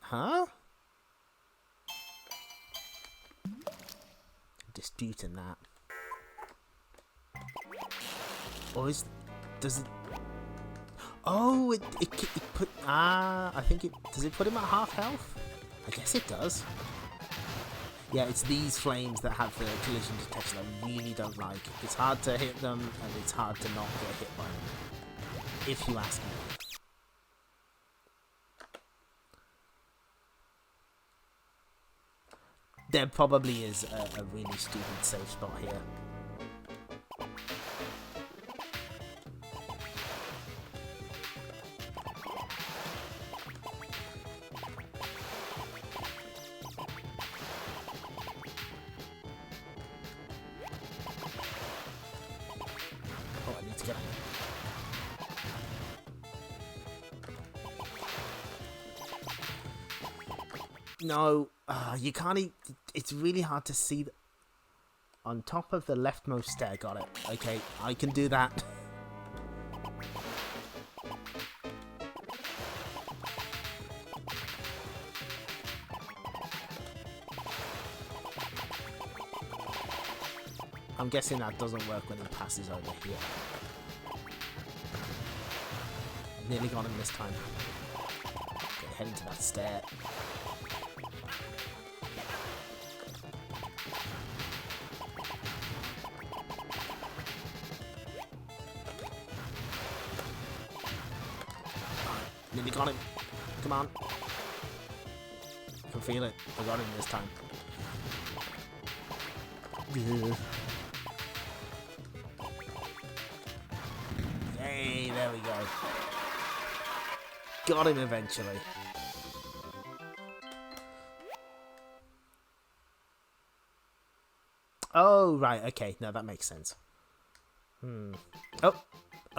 Huh? Disputing that. Or does it... Oh, it put... I think it... Does it put him at half health? I guess it does. Yeah, it's these flames that have the collision detection I really don't like. It's hard to hit them, and it's hard to not get hit by them. If you ask me. There probably is a really stupid safe spot here. Oh, I need to get him. No, you can't eat. It's really hard to see. On top of the leftmost stair, got it. Okay, I can do that. I'm guessing that doesn't work when he passes over here. Nearly got him this time. Okay, head into that stair. Nearly got him. Come on. I can feel it. I got him this time. Ugh. Hey, there we go. Got him eventually. Oh, right. Okay. No, that makes sense. Oh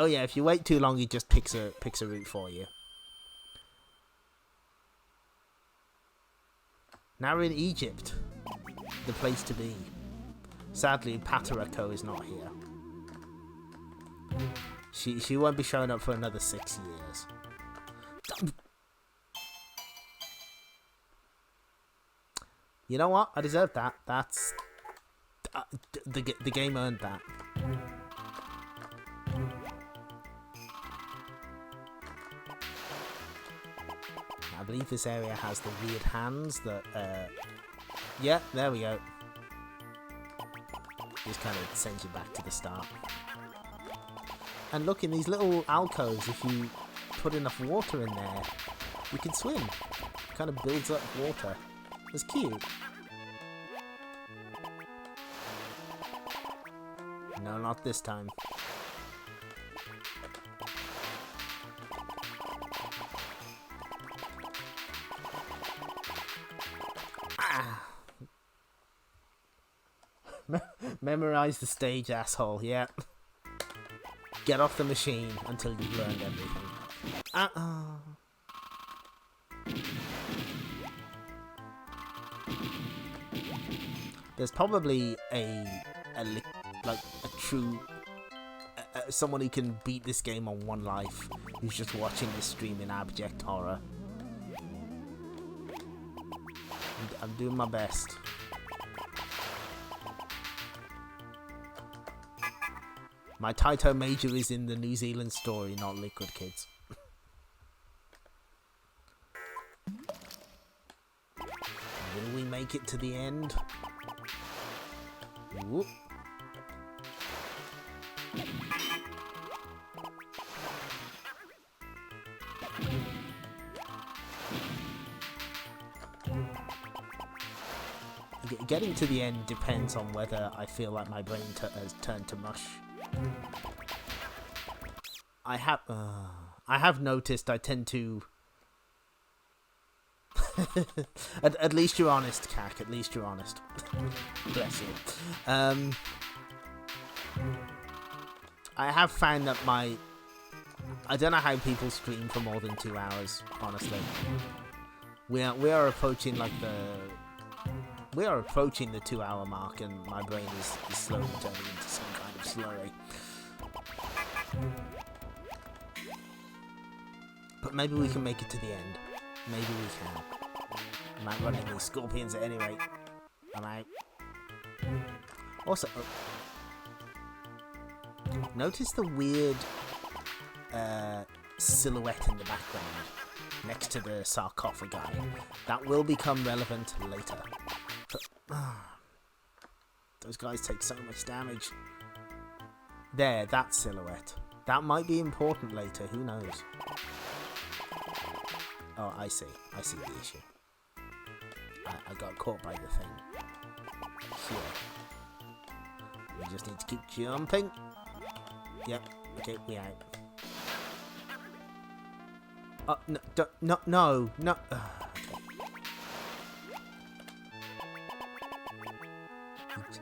yeah. If you wait too long, he just picks a route for you. Now we're in Egypt, the place to be. Sadly, Patarako is not here. She won't be showing up for another 6 years. You know what? I deserve that. That's the game earned that. I believe this area has the weird hands that, yeah, there we go. Just kind of sends you back to the start. And look, in these little alcoves, if you put enough water in there, you can swim. It kind of builds up water. It's cute. No, not this time. Memorize the stage, asshole. Yeah. Get off the machine until you've learned everything. There's probably a true someone who can beat this game on one life who's just watching this stream in abject horror. I'm doing my best. My Taito major is in the New Zealand story, not Liquid Kids. Will we make it to the end? Whoop. Getting to the end depends on whether I feel like my brain has turned to mush. I have noticed I tend to... at least you're honest, Cac. At least you're honest. Bless you. I have found that I don't know how people stream for more than 2 hours, honestly. We are approaching like we are approaching the 2 hour mark, and my brain is slowly turning into some kind of slurry. But maybe we can make it to the end. Maybe we can. I might run into these scorpions at any rate. I might. Also, Notice the weird silhouette in the background next to the sarcophagi. That will become relevant later. But, those guys take so much damage. There, that silhouette. That might be important later, who knows? Oh, I see. I see the issue. I got caught by the thing. Here. We just need to keep jumping. Yep. Okay, we out. Oh, no, no. Okay.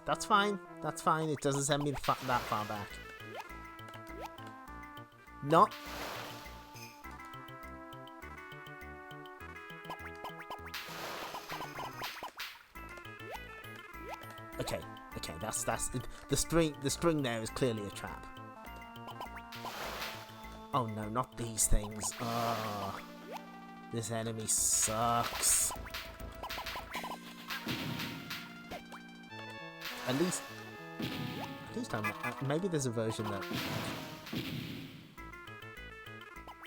That's fine. That's fine. It doesn't send me that far back. Not. Okay. That's the string there is clearly a trap. Oh no, not these things. Oh, this enemy sucks. At least maybe there's a version that.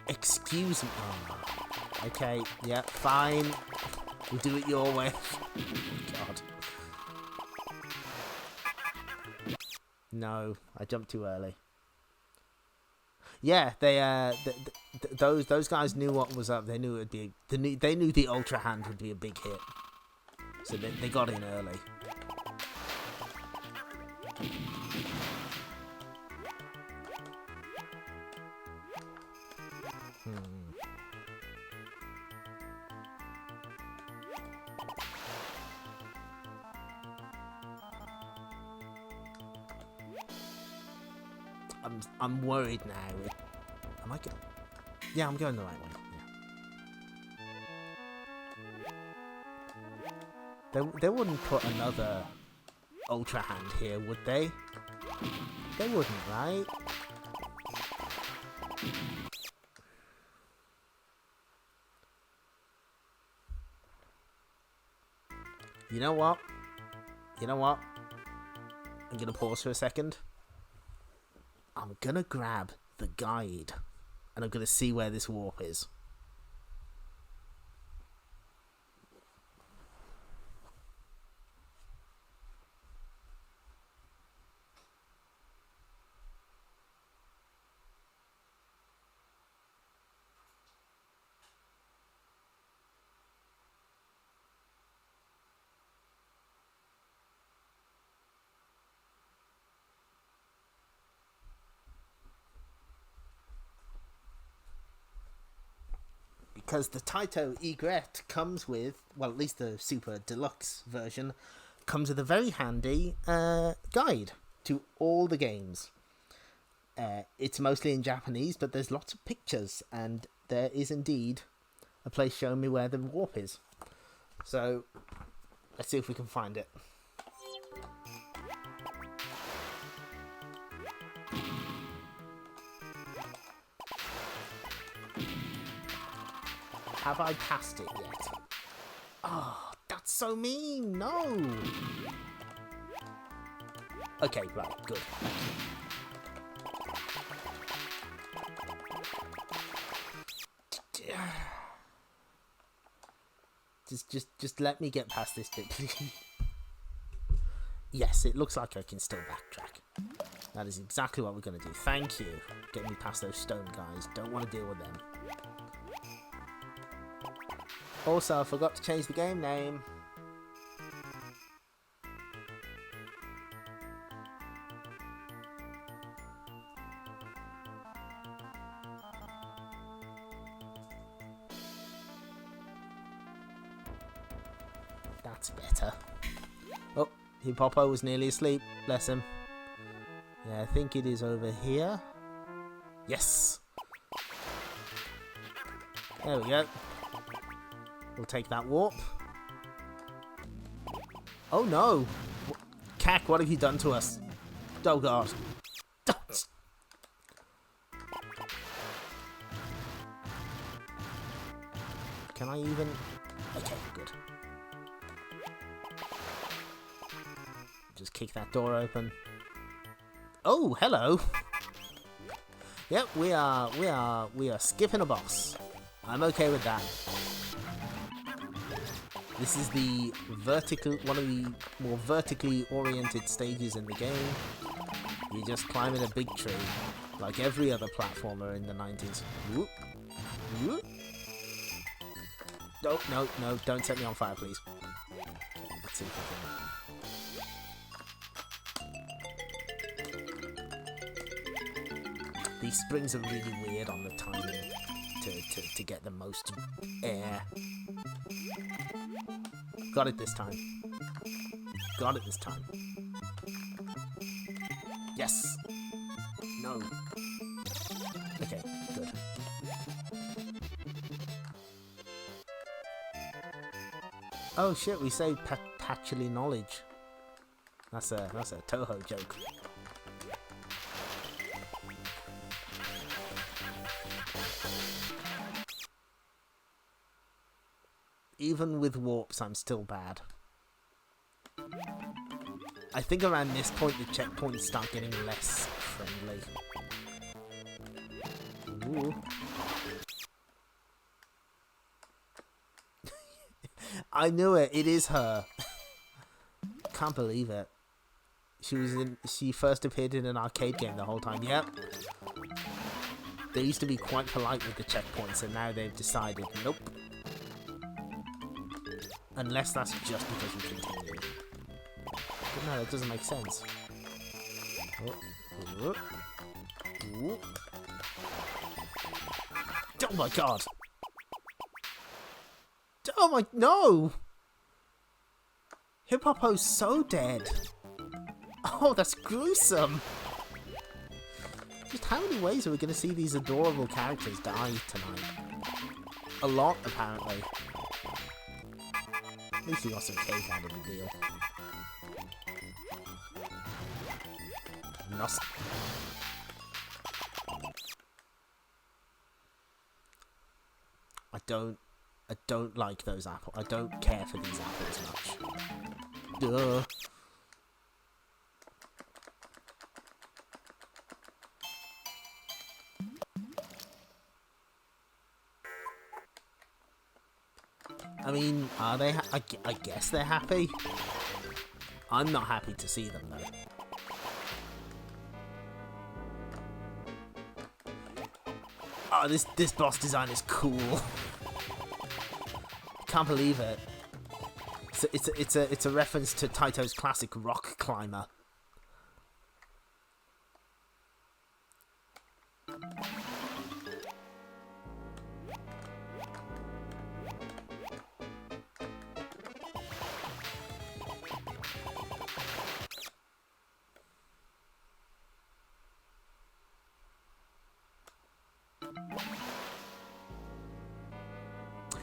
Excuse me. Oh, okay, yeah, fine. We'll do it your way. God. No, I jumped too early. Yeah, those guys knew what was up. They knew it'd be. They knew the Ultra Hand would be a big hit, so they got in early. I'm worried now. Am I going? Yeah, I'm going the right way. Yeah. They wouldn't put another Ultra Hand here, would they? They wouldn't, right? You know what? I'm gonna pause for a second. I'm gonna grab the guide and I'm gonna see where this warp is. Because the Taito Egret comes with, well, at least the Super Deluxe version, comes with a very handy guide to all the games. It's mostly in Japanese, but there's lots of pictures, and there is indeed a place showing me where the warp is. So, let's see if we can find it. Have I passed it yet? Oh, that's so mean. No. Okay, right, good. Just let me get past this bit, please. Yes, it looks like I can still backtrack. That is exactly what we're going to do. Thank you. Get me past those stone guys. Don't want to deal with them. Also, I forgot to change the game name. That's better. Oh, Hippopo was nearly asleep. Bless him. Yeah, I think it is over here. Yes! There we go. We'll take that warp. Oh no! Cack, what have you done to us? Oh god. Can I even... Okay, good. Just kick that door open. Oh, hello. Yep, we are skipping a boss. I'm okay with that. This is the one of the more vertically oriented stages in the game. You're just climbing a big tree, like every other platformer in the 90s. Whoop. Whoop. Oh, no, no, don't set me on fire, please. Okay, let's see if I can... These springs are really weird on the timing to get the most air. Got it this time. Got it this time. Yes! No. Okay, good. Oh shit, we say patchily knowledge. That's a Toho joke. Even with warps, I'm still bad. I think around this point the checkpoints start getting less friendly. Ooh. I knew it. It is her. Can't believe it. She first appeared in an arcade game the whole time. Yep. They used to be quite polite with the checkpoints, and now they've decided, nope. Unless that's just because we continue. But no, that doesn't make sense. Oh my god! Oh my... No! Hippopo's so dead. Oh, that's gruesome. Just how many ways are we going to see these adorable characters die tonight? A lot, apparently. At least we got some cake out of the deal. I don't like those apples. I don't care for these apples much. Duh. I mean, are they? I guess they're happy. I'm not happy to see them though. Oh, this boss design is cool. Can't believe it. It's a reference to Taito's classic rock climber.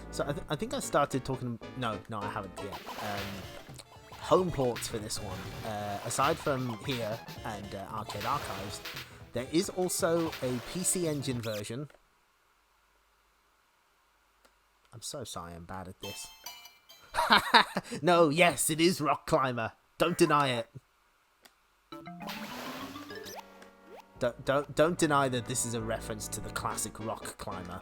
So I think I started talking... No, I haven't yet. Home ports for this one. Aside from here and Arcade Archives, there is also a PC Engine version. I'm so sorry, I'm bad at this. No, yes, it is Rock Climber. Don't deny it. Don't deny that this is a reference to the classic Rock Climber.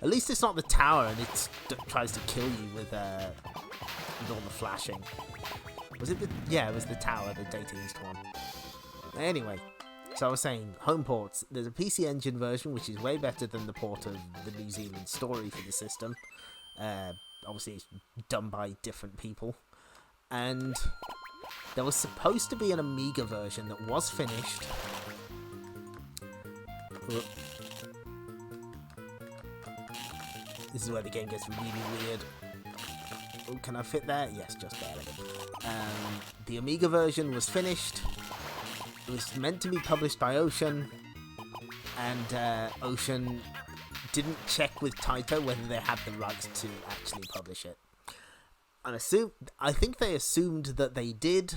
At least it's not the tower and it tries to kill you with all the flashing. Was it the... Yeah, it was the tower, the Data East one. Anyway, so I was saying, home ports. There's a PC Engine version, which is way better than the port of the New Zealand Story for the system. Obviously, it's done by different people. And there was supposed to be an Amiga version that was finished. This is where the game gets really weird. Oh, can I fit there? Yes, just barely. The Amiga version was finished. It was meant to be published by Ocean, and Ocean didn't check with Taito whether they had the rights to actually publish it. I think they assumed that they did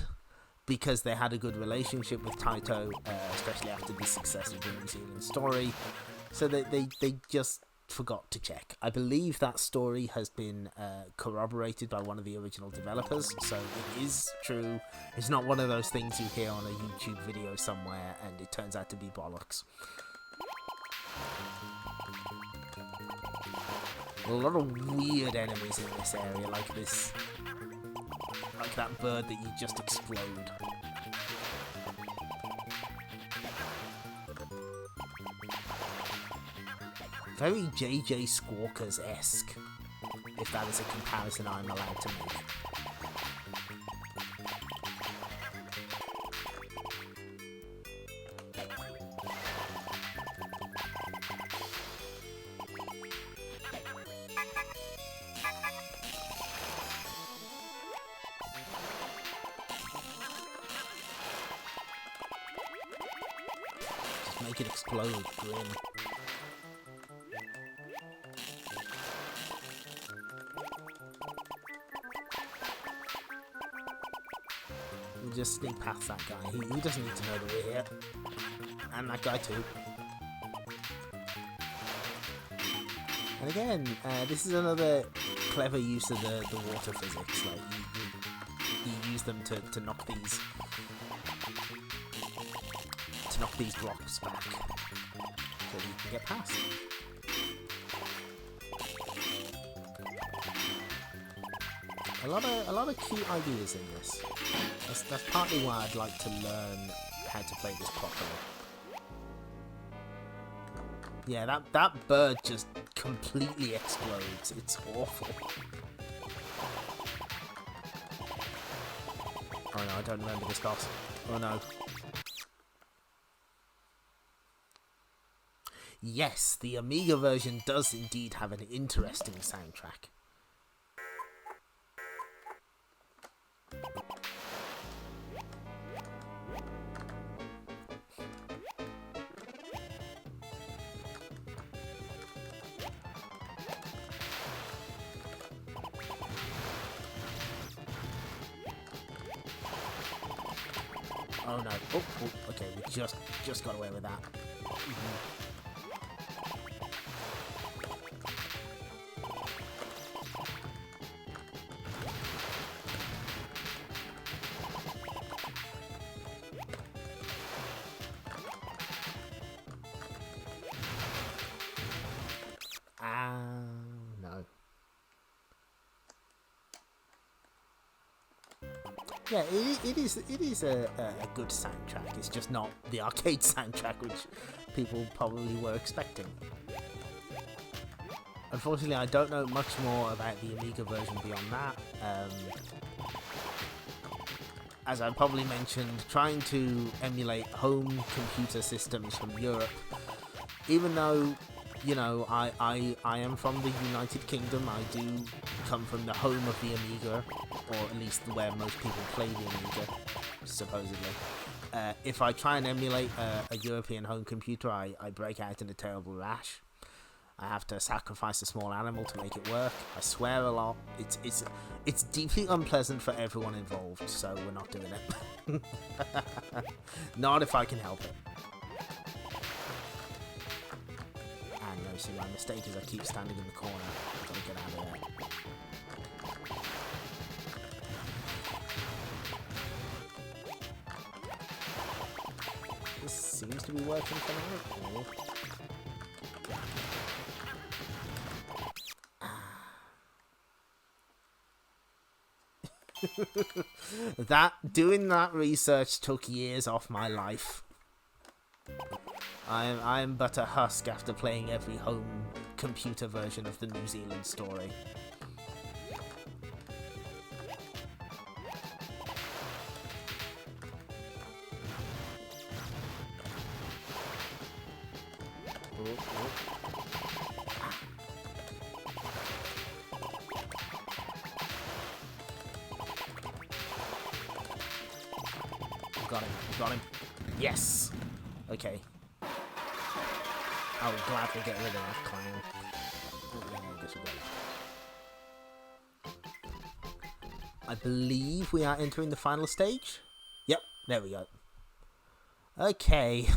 because they had a good relationship with Taito, especially after the success of the New Zealand Story. So they just forgot to check. I believe that story has been corroborated by one of the original developers, so it is true. It's not one of those things you hear on a YouTube video somewhere and it turns out to be bollocks. A lot of weird enemies in this area, like that bird that you just explode. Very JJ Squawkers-esque, if that is a comparison I'm allowed to make. Just make it explode, grin. We'll just sneak past that guy. He doesn't need to know that we're here. And that guy too. And again, this is another clever use of the water physics. Like you use them to knock these blocks back so you can get past. A lot of cute ideas in this. That's partly why I'd like to learn how to play this properly. Yeah, that bird just completely explodes. It's awful. Oh no, I don't remember this boss. Oh no. Yes, the Amiga version does indeed have an interesting soundtrack. Oh no. Oh, okay, we just got away with that. No. Yeah, it is a good soundtrack. It's just not the arcade soundtrack, which people probably were expecting. Unfortunately, I don't know much more about the Amiga version beyond that. As I probably mentioned, trying to emulate home computer systems from Europe, even though, you know, I am from the United Kingdom, I do come from the home of the Amiga, or at least where most people play the Amiga, supposedly. If I try and emulate a European home computer, I break out in a terrible rash. I have to sacrifice a small animal to make it work. I swear a lot. It's deeply unpleasant for everyone involved, so we're not doing it. Not if I can help it. And no, see, my mistake is I keep standing in the corner. I've got to get out of there. This seems to be working for now. Doing that research took years off my life. I am but a husk after playing every home computer version of the New Zealand story. Got him. Yes! Okay. I'll gladly get rid of that clown. I guess we got it. I believe we are entering the final stage. Yep, there we go. Okay.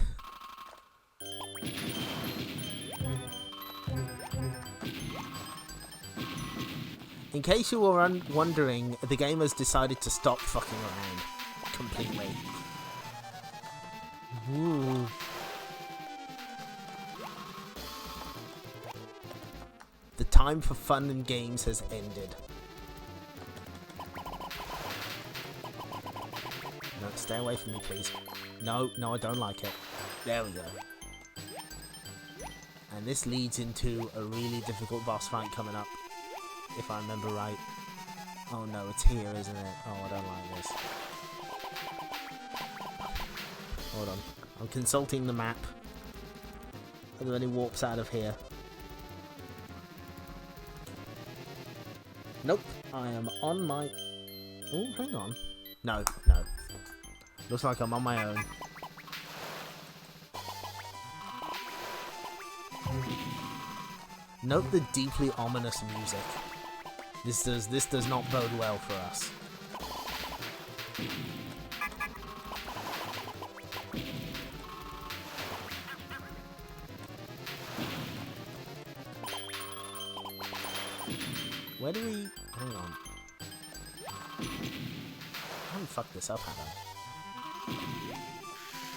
In case you were wondering, the game has decided to stop fucking around completely. Ooh. The time for fun and games has ended. No, stay away from me, please. No, I don't like it. There we go. And this leads into a really difficult boss fight coming up, if I remember right. Oh no, it's here, isn't it? Oh, I don't like this. Hold on. I'm consulting the map. Are there any warps out of here? Nope. I am on my... Oh, hang on. No. Looks like I'm on my own. Note the deeply ominous music. This does not bode well for us. Where do we... Hang on. I haven't fucked this up, have I?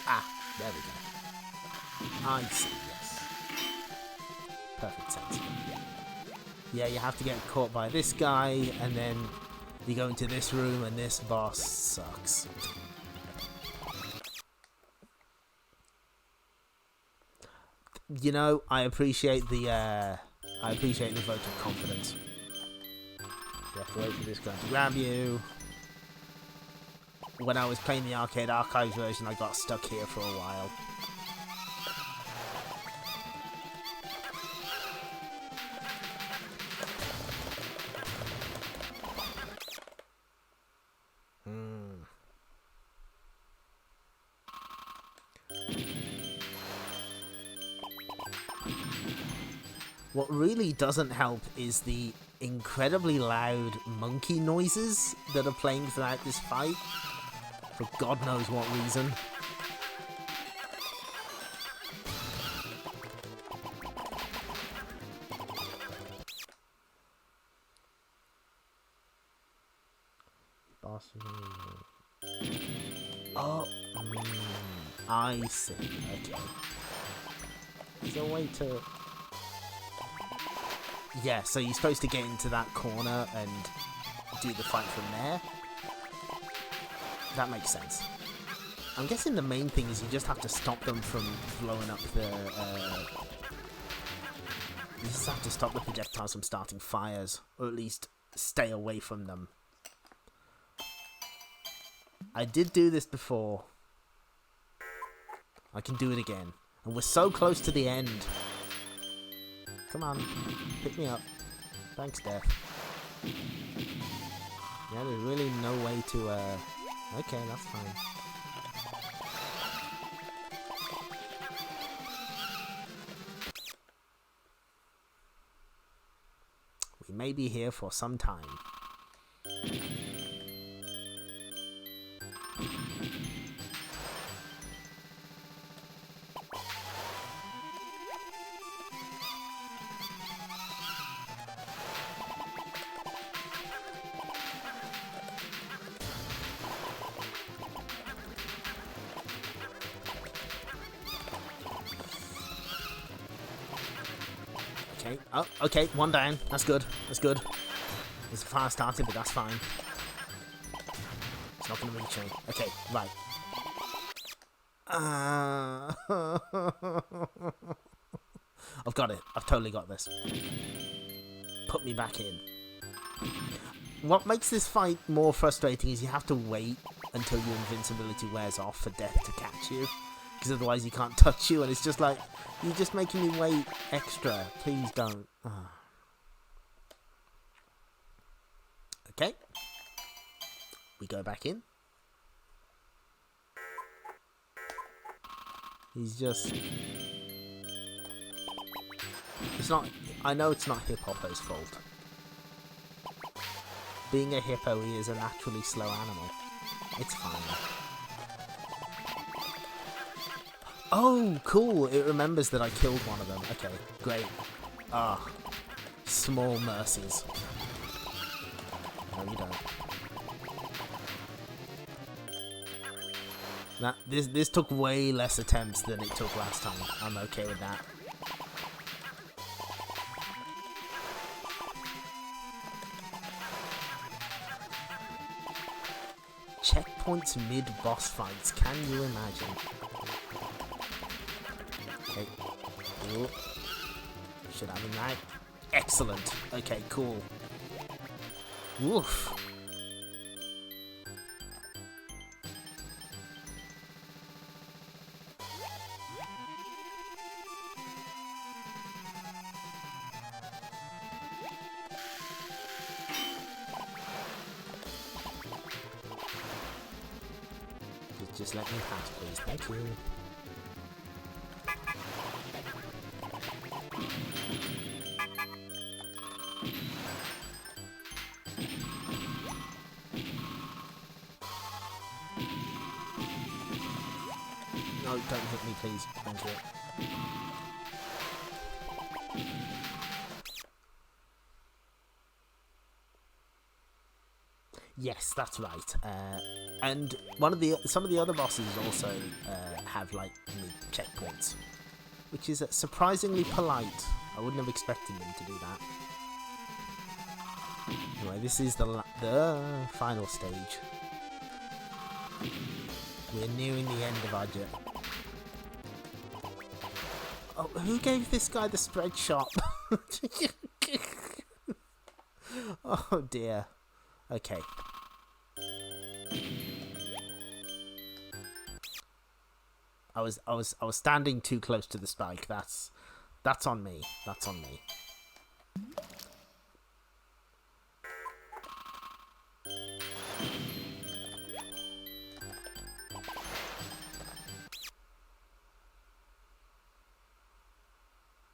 Ah, there we go. I see, yes. Perfect sense. Yeah, you have to get caught by this guy, and then you go into this room, and this boss sucks. You know, I appreciate the vote of confidence. You have to wait for this guy to grab you. When I was playing the Arcade Archives version, I got stuck here for a while. What really doesn't help is the incredibly loud monkey noises that are playing throughout this fight, for God knows what reason. Oh, I see. Okay. Is there a way to... Yeah, so you're supposed to get into that corner and do the fight from there. That makes sense. I'm guessing the main thing is you just have to stop them from blowing up the... you just have to stop the projectiles from starting fires, or at least stay away from them. I did do this before. I can do it again. And we're so close to the end. Come on, pick me up. Thanks, Death. Yeah, there's really no way to, okay, that's fine. We may be here for some time. Okay. Oh, okay. One down. That's good. That's good. It's a fire started, but that's fine. It's not going to reach me. Okay, right. I've got it. I've totally got this. Put me back in. What makes this fight more frustrating is you have to wait until your invincibility wears off for Death to catch you. Because otherwise he can't touch you, and it's just like, you're just making me wait extra. Please don't. Okay. We go back in. He's just... It's not... I know it's not Hip-Hoppo's fault. Being a hippo, he is a naturally slow animal. It's fine. Oh, cool. It remembers that I killed one of them. Okay, great. Ah, small mercies. you don't. This took way less attempts than it took last time. I'm okay with that. Checkpoints mid-boss fights, can you imagine? Okay. Ooh. Should have him right. Excellent. Okay, cool. Woof. Just let me pass, please. Thank you. No, don't hit me, please. Thank you. Yes, that's right. And some of the other bosses also have like mid checkpoints, which is surprisingly polite. I wouldn't have expected them to do that. Anyway, this is the final stage. We're nearing the end of our journey. Oh, who gave this guy the spread shot? Oh dear. Okay. I was standing too close to the spike. That's on me. That's on me.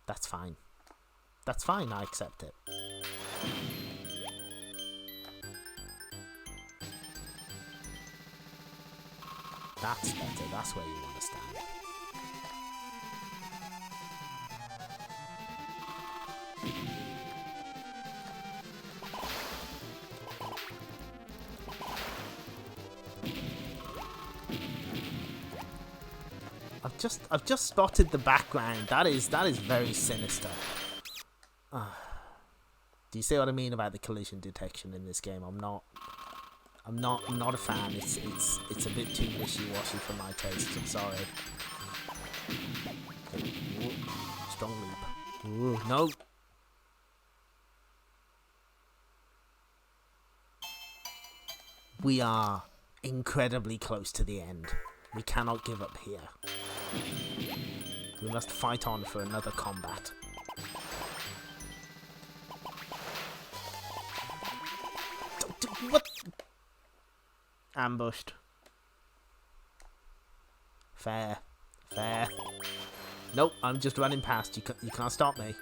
That's fine. That's fine, I accept it. That's better, that's where you want to stand. I've just spotted the background. That is very sinister. Do you see what I mean about the collision detection in this game? I'm not a fan. It's a bit too wishy-washy for my taste. I'm sorry. Okay. Ooh. Strong leap. Ooh, no. We are incredibly close to the end. We cannot give up here. We must fight on for another combat. What? Ambushed. Fair. Fair. Nope, I'm just running past. You can't stop me.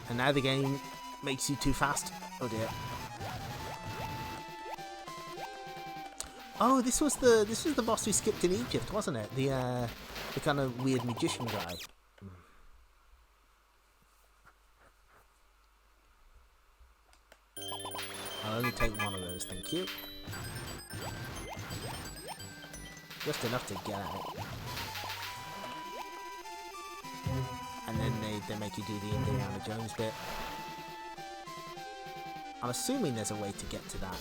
And now the game makes you too fast. Oh dear. Oh, this was the boss we skipped in Egypt, wasn't it? The kind of weird magician guy. I'll only take one of those, thank you. Just enough to get out. And then they make you do the Indiana Jones bit. I'm assuming there's a way to get to that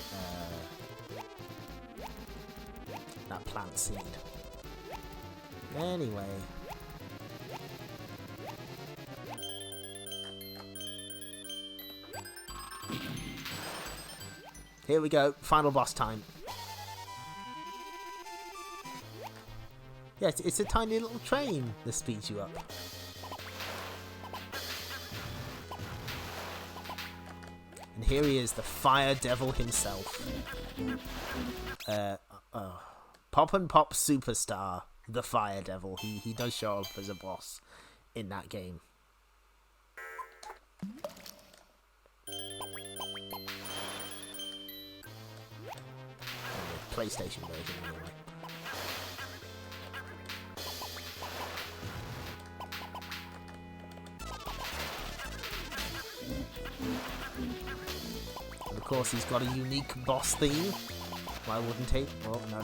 plant seed. Anyway. Here we go, final boss time. Yeah, it's a tiny little train that speeds you up. And here he is, the Fire Devil himself. Pop and Pop Superstar, the Fire Devil. He does show up as a boss in that game. PlayStation version anyway. course, he's got a unique boss theme. Why wouldn't he? Oh, no,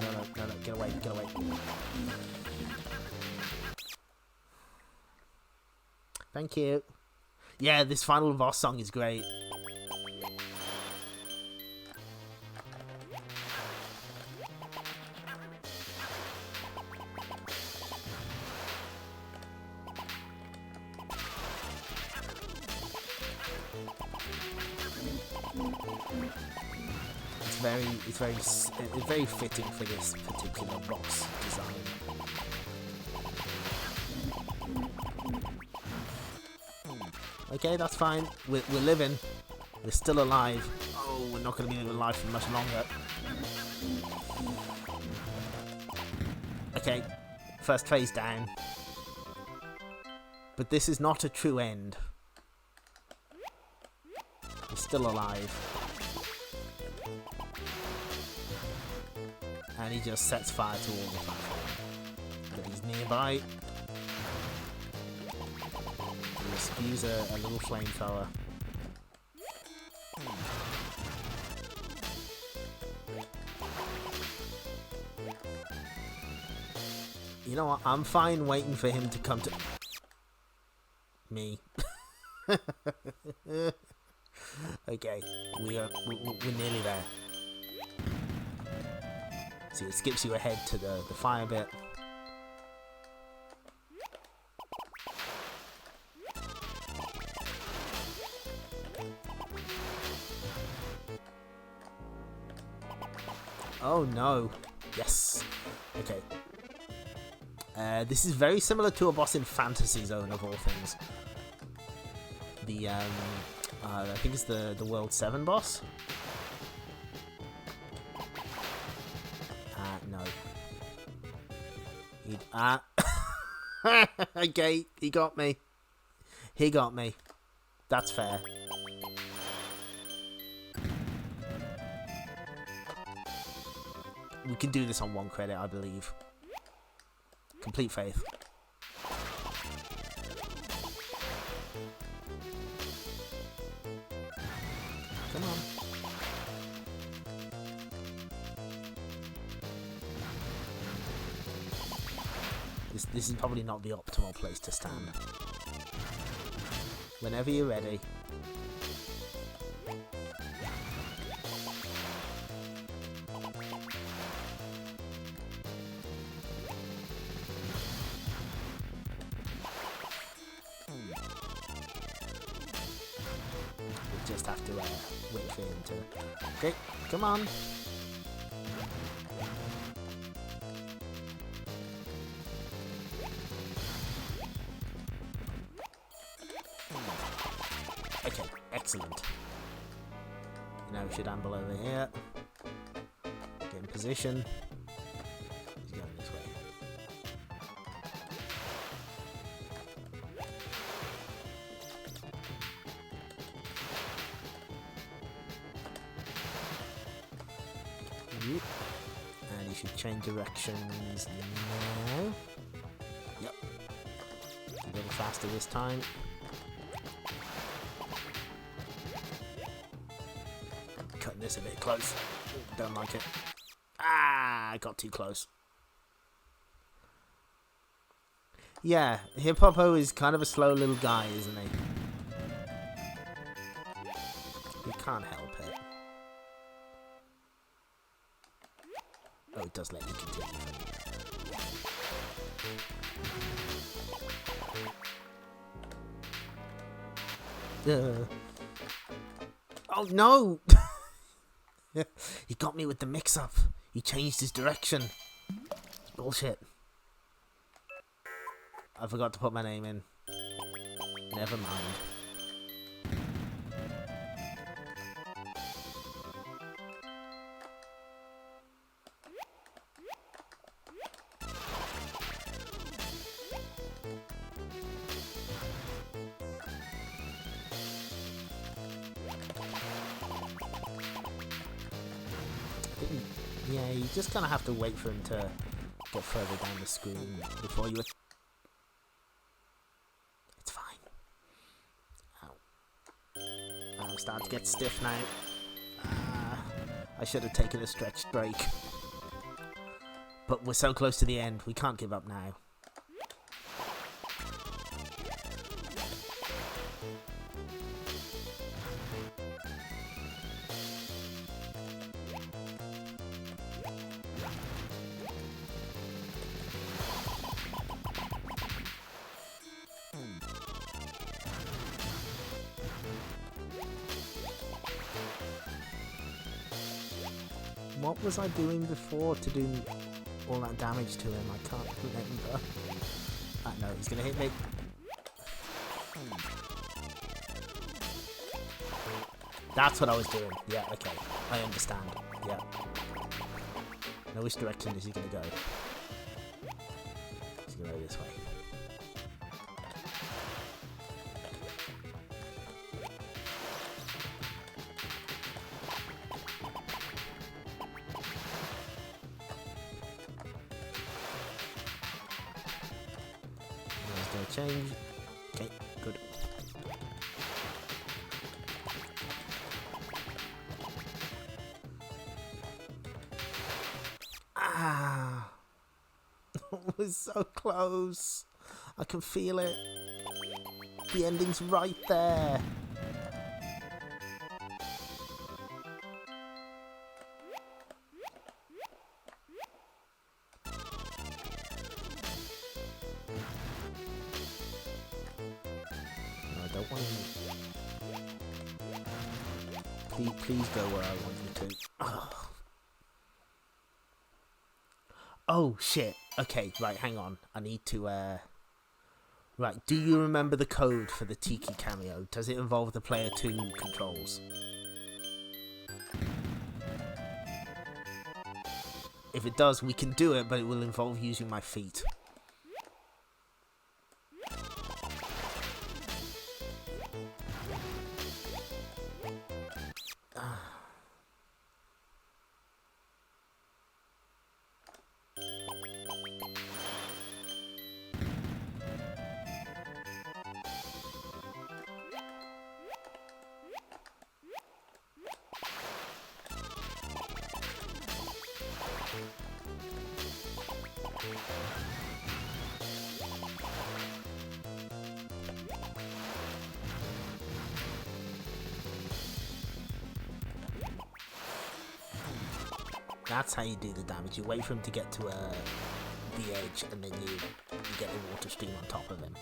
get away. Thank you. Yeah, this final boss song is great. It's very fitting for this particular boss design. Okay, that's fine. We're living. We're still alive. Oh, we're not going to be alive for much longer. Okay, first phase down. But this is not a true end. We're still alive. And he just sets fire to all the platform. But he's nearby. Just use a little flamethrower. You know what? I'm fine waiting for him to come to me. Okay, we're nearly there. See, it skips you ahead to the fire bit. Oh no. Yes. Okay. This is very similar to a boss in Fantasy Zone, of all things. The, I think it's the World 7 boss. No. Okay, he got me. He got me. That's fair. We can do this on 1 credit, I believe. Complete faith. Come on. This is probably not the optimal place to stand. Whenever you're ready. We just have to wait for him to... Okay, come on. Okay, excellent. Now we should amble over here. Get in position. He's going this way. And he should change directions now. Yep. A little faster this time. Cutting this a bit close. Don't like it. Ah, I got too close. Yeah, Hip-Hoppo is kind of a slow little guy, isn't he? We can't help it. Oh, it does let you continue. Oh no! He got me with the mix-up. He changed his direction. It's bullshit. I forgot to put my name in. Never mind. Yeah, you just kind of have to wait for him to get further down the screen before you... It's fine. Ow. I'm starting to get stiff now. I should have taken a stretched break. But we're so close to the end, we can't give up now. What was I doing before to do all that damage to him? I can't remember. No, he's gonna hit me. That's what I was doing. Yeah, okay. I understand. Yeah. Now which direction is he gonna go? He's gonna go this way. Change. Okay, good. Ah! It was so close. I can feel it. The ending's right there. Please go where I want you to. Oh. Oh shit. Okay, right, hang on. I need to Right, do you remember the code for the Tiki cameo? Does it involve the player 2 controls? If it does, we can do it, but it will involve using my feet. That's how you do the damage. You wait for him to get to the edge, and then you get the water stream on top of him.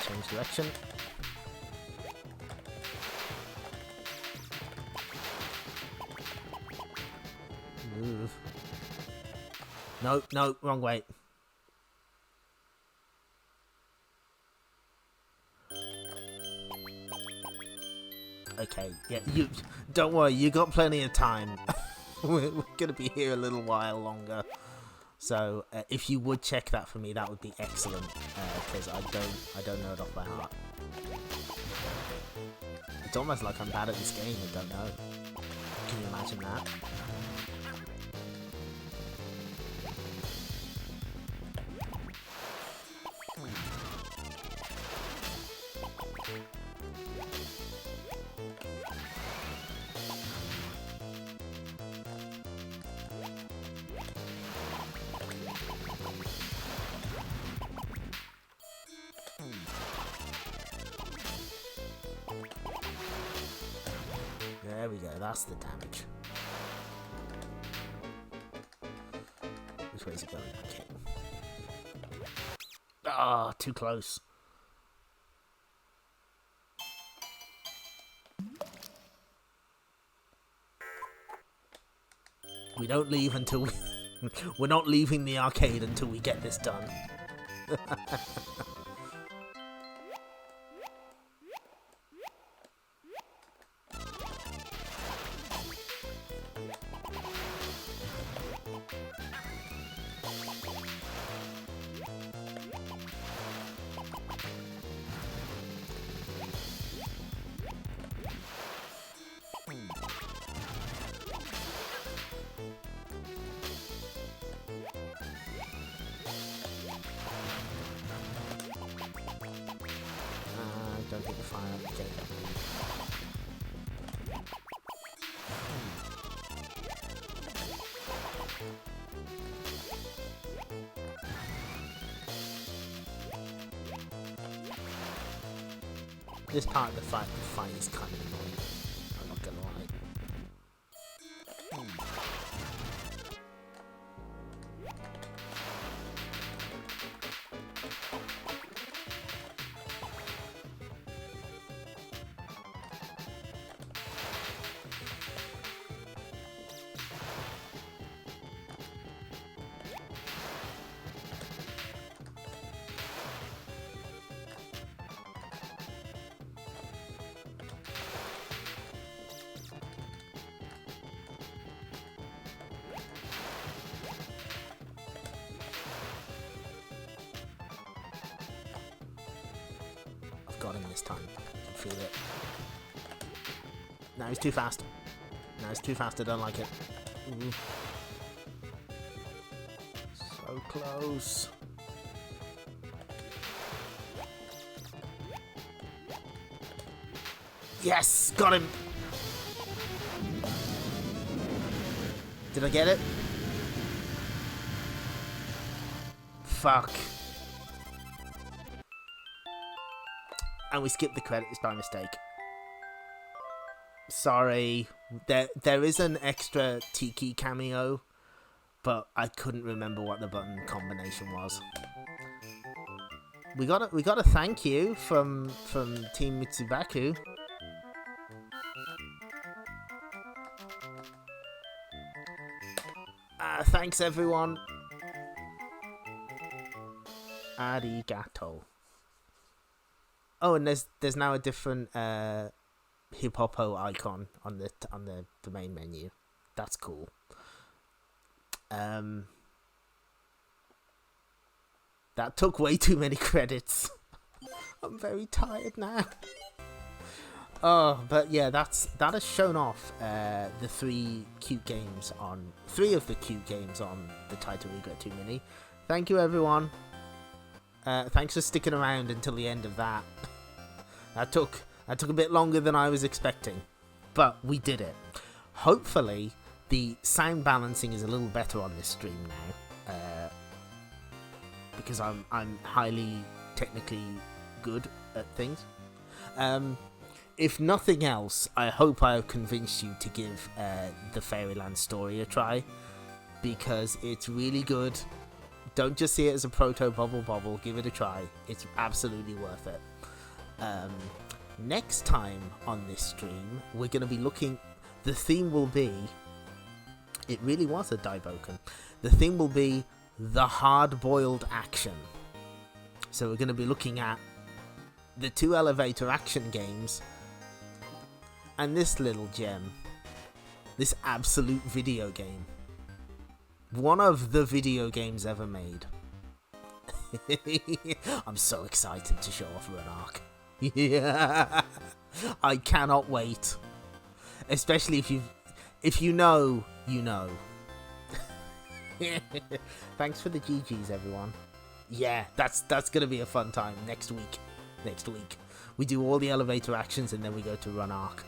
Change direction. Move. No, no, wrong way. Okay, yeah, you don't worry, you got plenty of time. we're gonna be here a little while longer. So if you would check that for me, that would be excellent. Because I don't know it off by heart. It's almost like I'm bad at this game and don't know. Can you imagine that? There we go, that's the damage. Which way is it going? Okay. Ah, too close. We don't leave until we're not leaving the arcade until we get this done. Okay. This part of the fight is kind of annoying. I'm not gonna lie. Got him this time. I can feel it. No, he's too fast. No, he's too fast. I don't like it. Ooh. So close. Yes! Got him! Did I get it? Fuck. And we skipped the credits by mistake. Sorry. There is an extra Tiki cameo, but I couldn't remember what the button combination was. We got a thank you from Team Mizubaku. Thanks everyone. Arigato. Oh, and there's now a different hip hoppo icon on the main menu. That's cool. That took way too many credits. I'm very tired now. Oh, but yeah, that has shown off the three of the cute games on the Taito Egret 2 Mini. Thank you everyone. Thanks for sticking around until the end of that. That took a bit longer than I was expecting, but we did it. Hopefully, the sound balancing is a little better on this stream now, because I'm highly technically good at things. If nothing else, I hope I have convinced you to give the Fairyland Story a try, because it's really good. Don't just see it as a proto bubble. Give it a try. It's absolutely worth it. Next time on this stream, we're going to be looking... The theme will be... It really was a Daibouken. The theme will be the hard-boiled action. So we're going to be looking at the two elevator action games and this little gem. This absolute video game. One of the video games ever made. I'm so excited to show off Runark. Yeah, I cannot wait. Especially if you know, you know. Thanks for the GGs, everyone. Yeah, that's gonna be a fun time next week. We do all the elevator actions and then we go to Runark.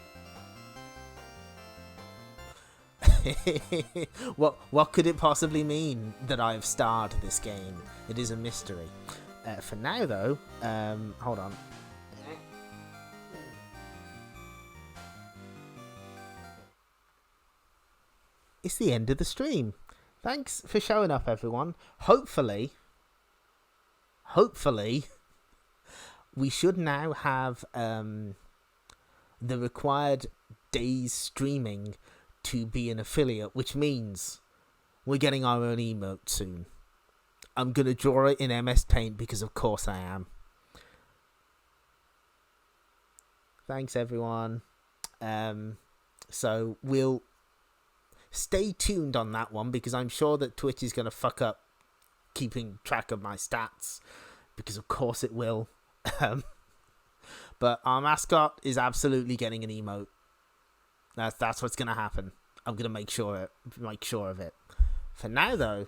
What could it possibly mean that I've starred this game? It is a mystery. For now, though, hold on. It's the end of the stream. Thanks for showing up, everyone. Hopefully, we should now have the required days streaming to be an affiliate, which means we're getting our own emote soon. I'm going to draw it in MS Paint because of course I am. Thanks everyone. So we'll stay tuned on that one because I'm sure that Twitch is going to fuck up keeping track of my stats because of course it will. But our mascot is absolutely getting an emote. That's what's going to happen. I'm going to make sure of it. For now, though...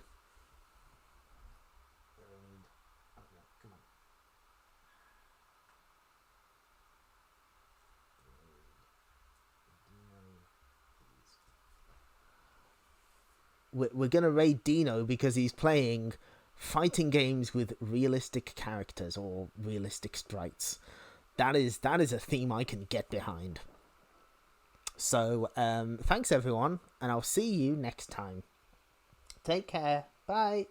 we're gonna raid Dino because he's playing fighting games with realistic characters or realistic sprites. That is a theme I can get behind. So thanks everyone, and I'll see you next time. Take care. Bye.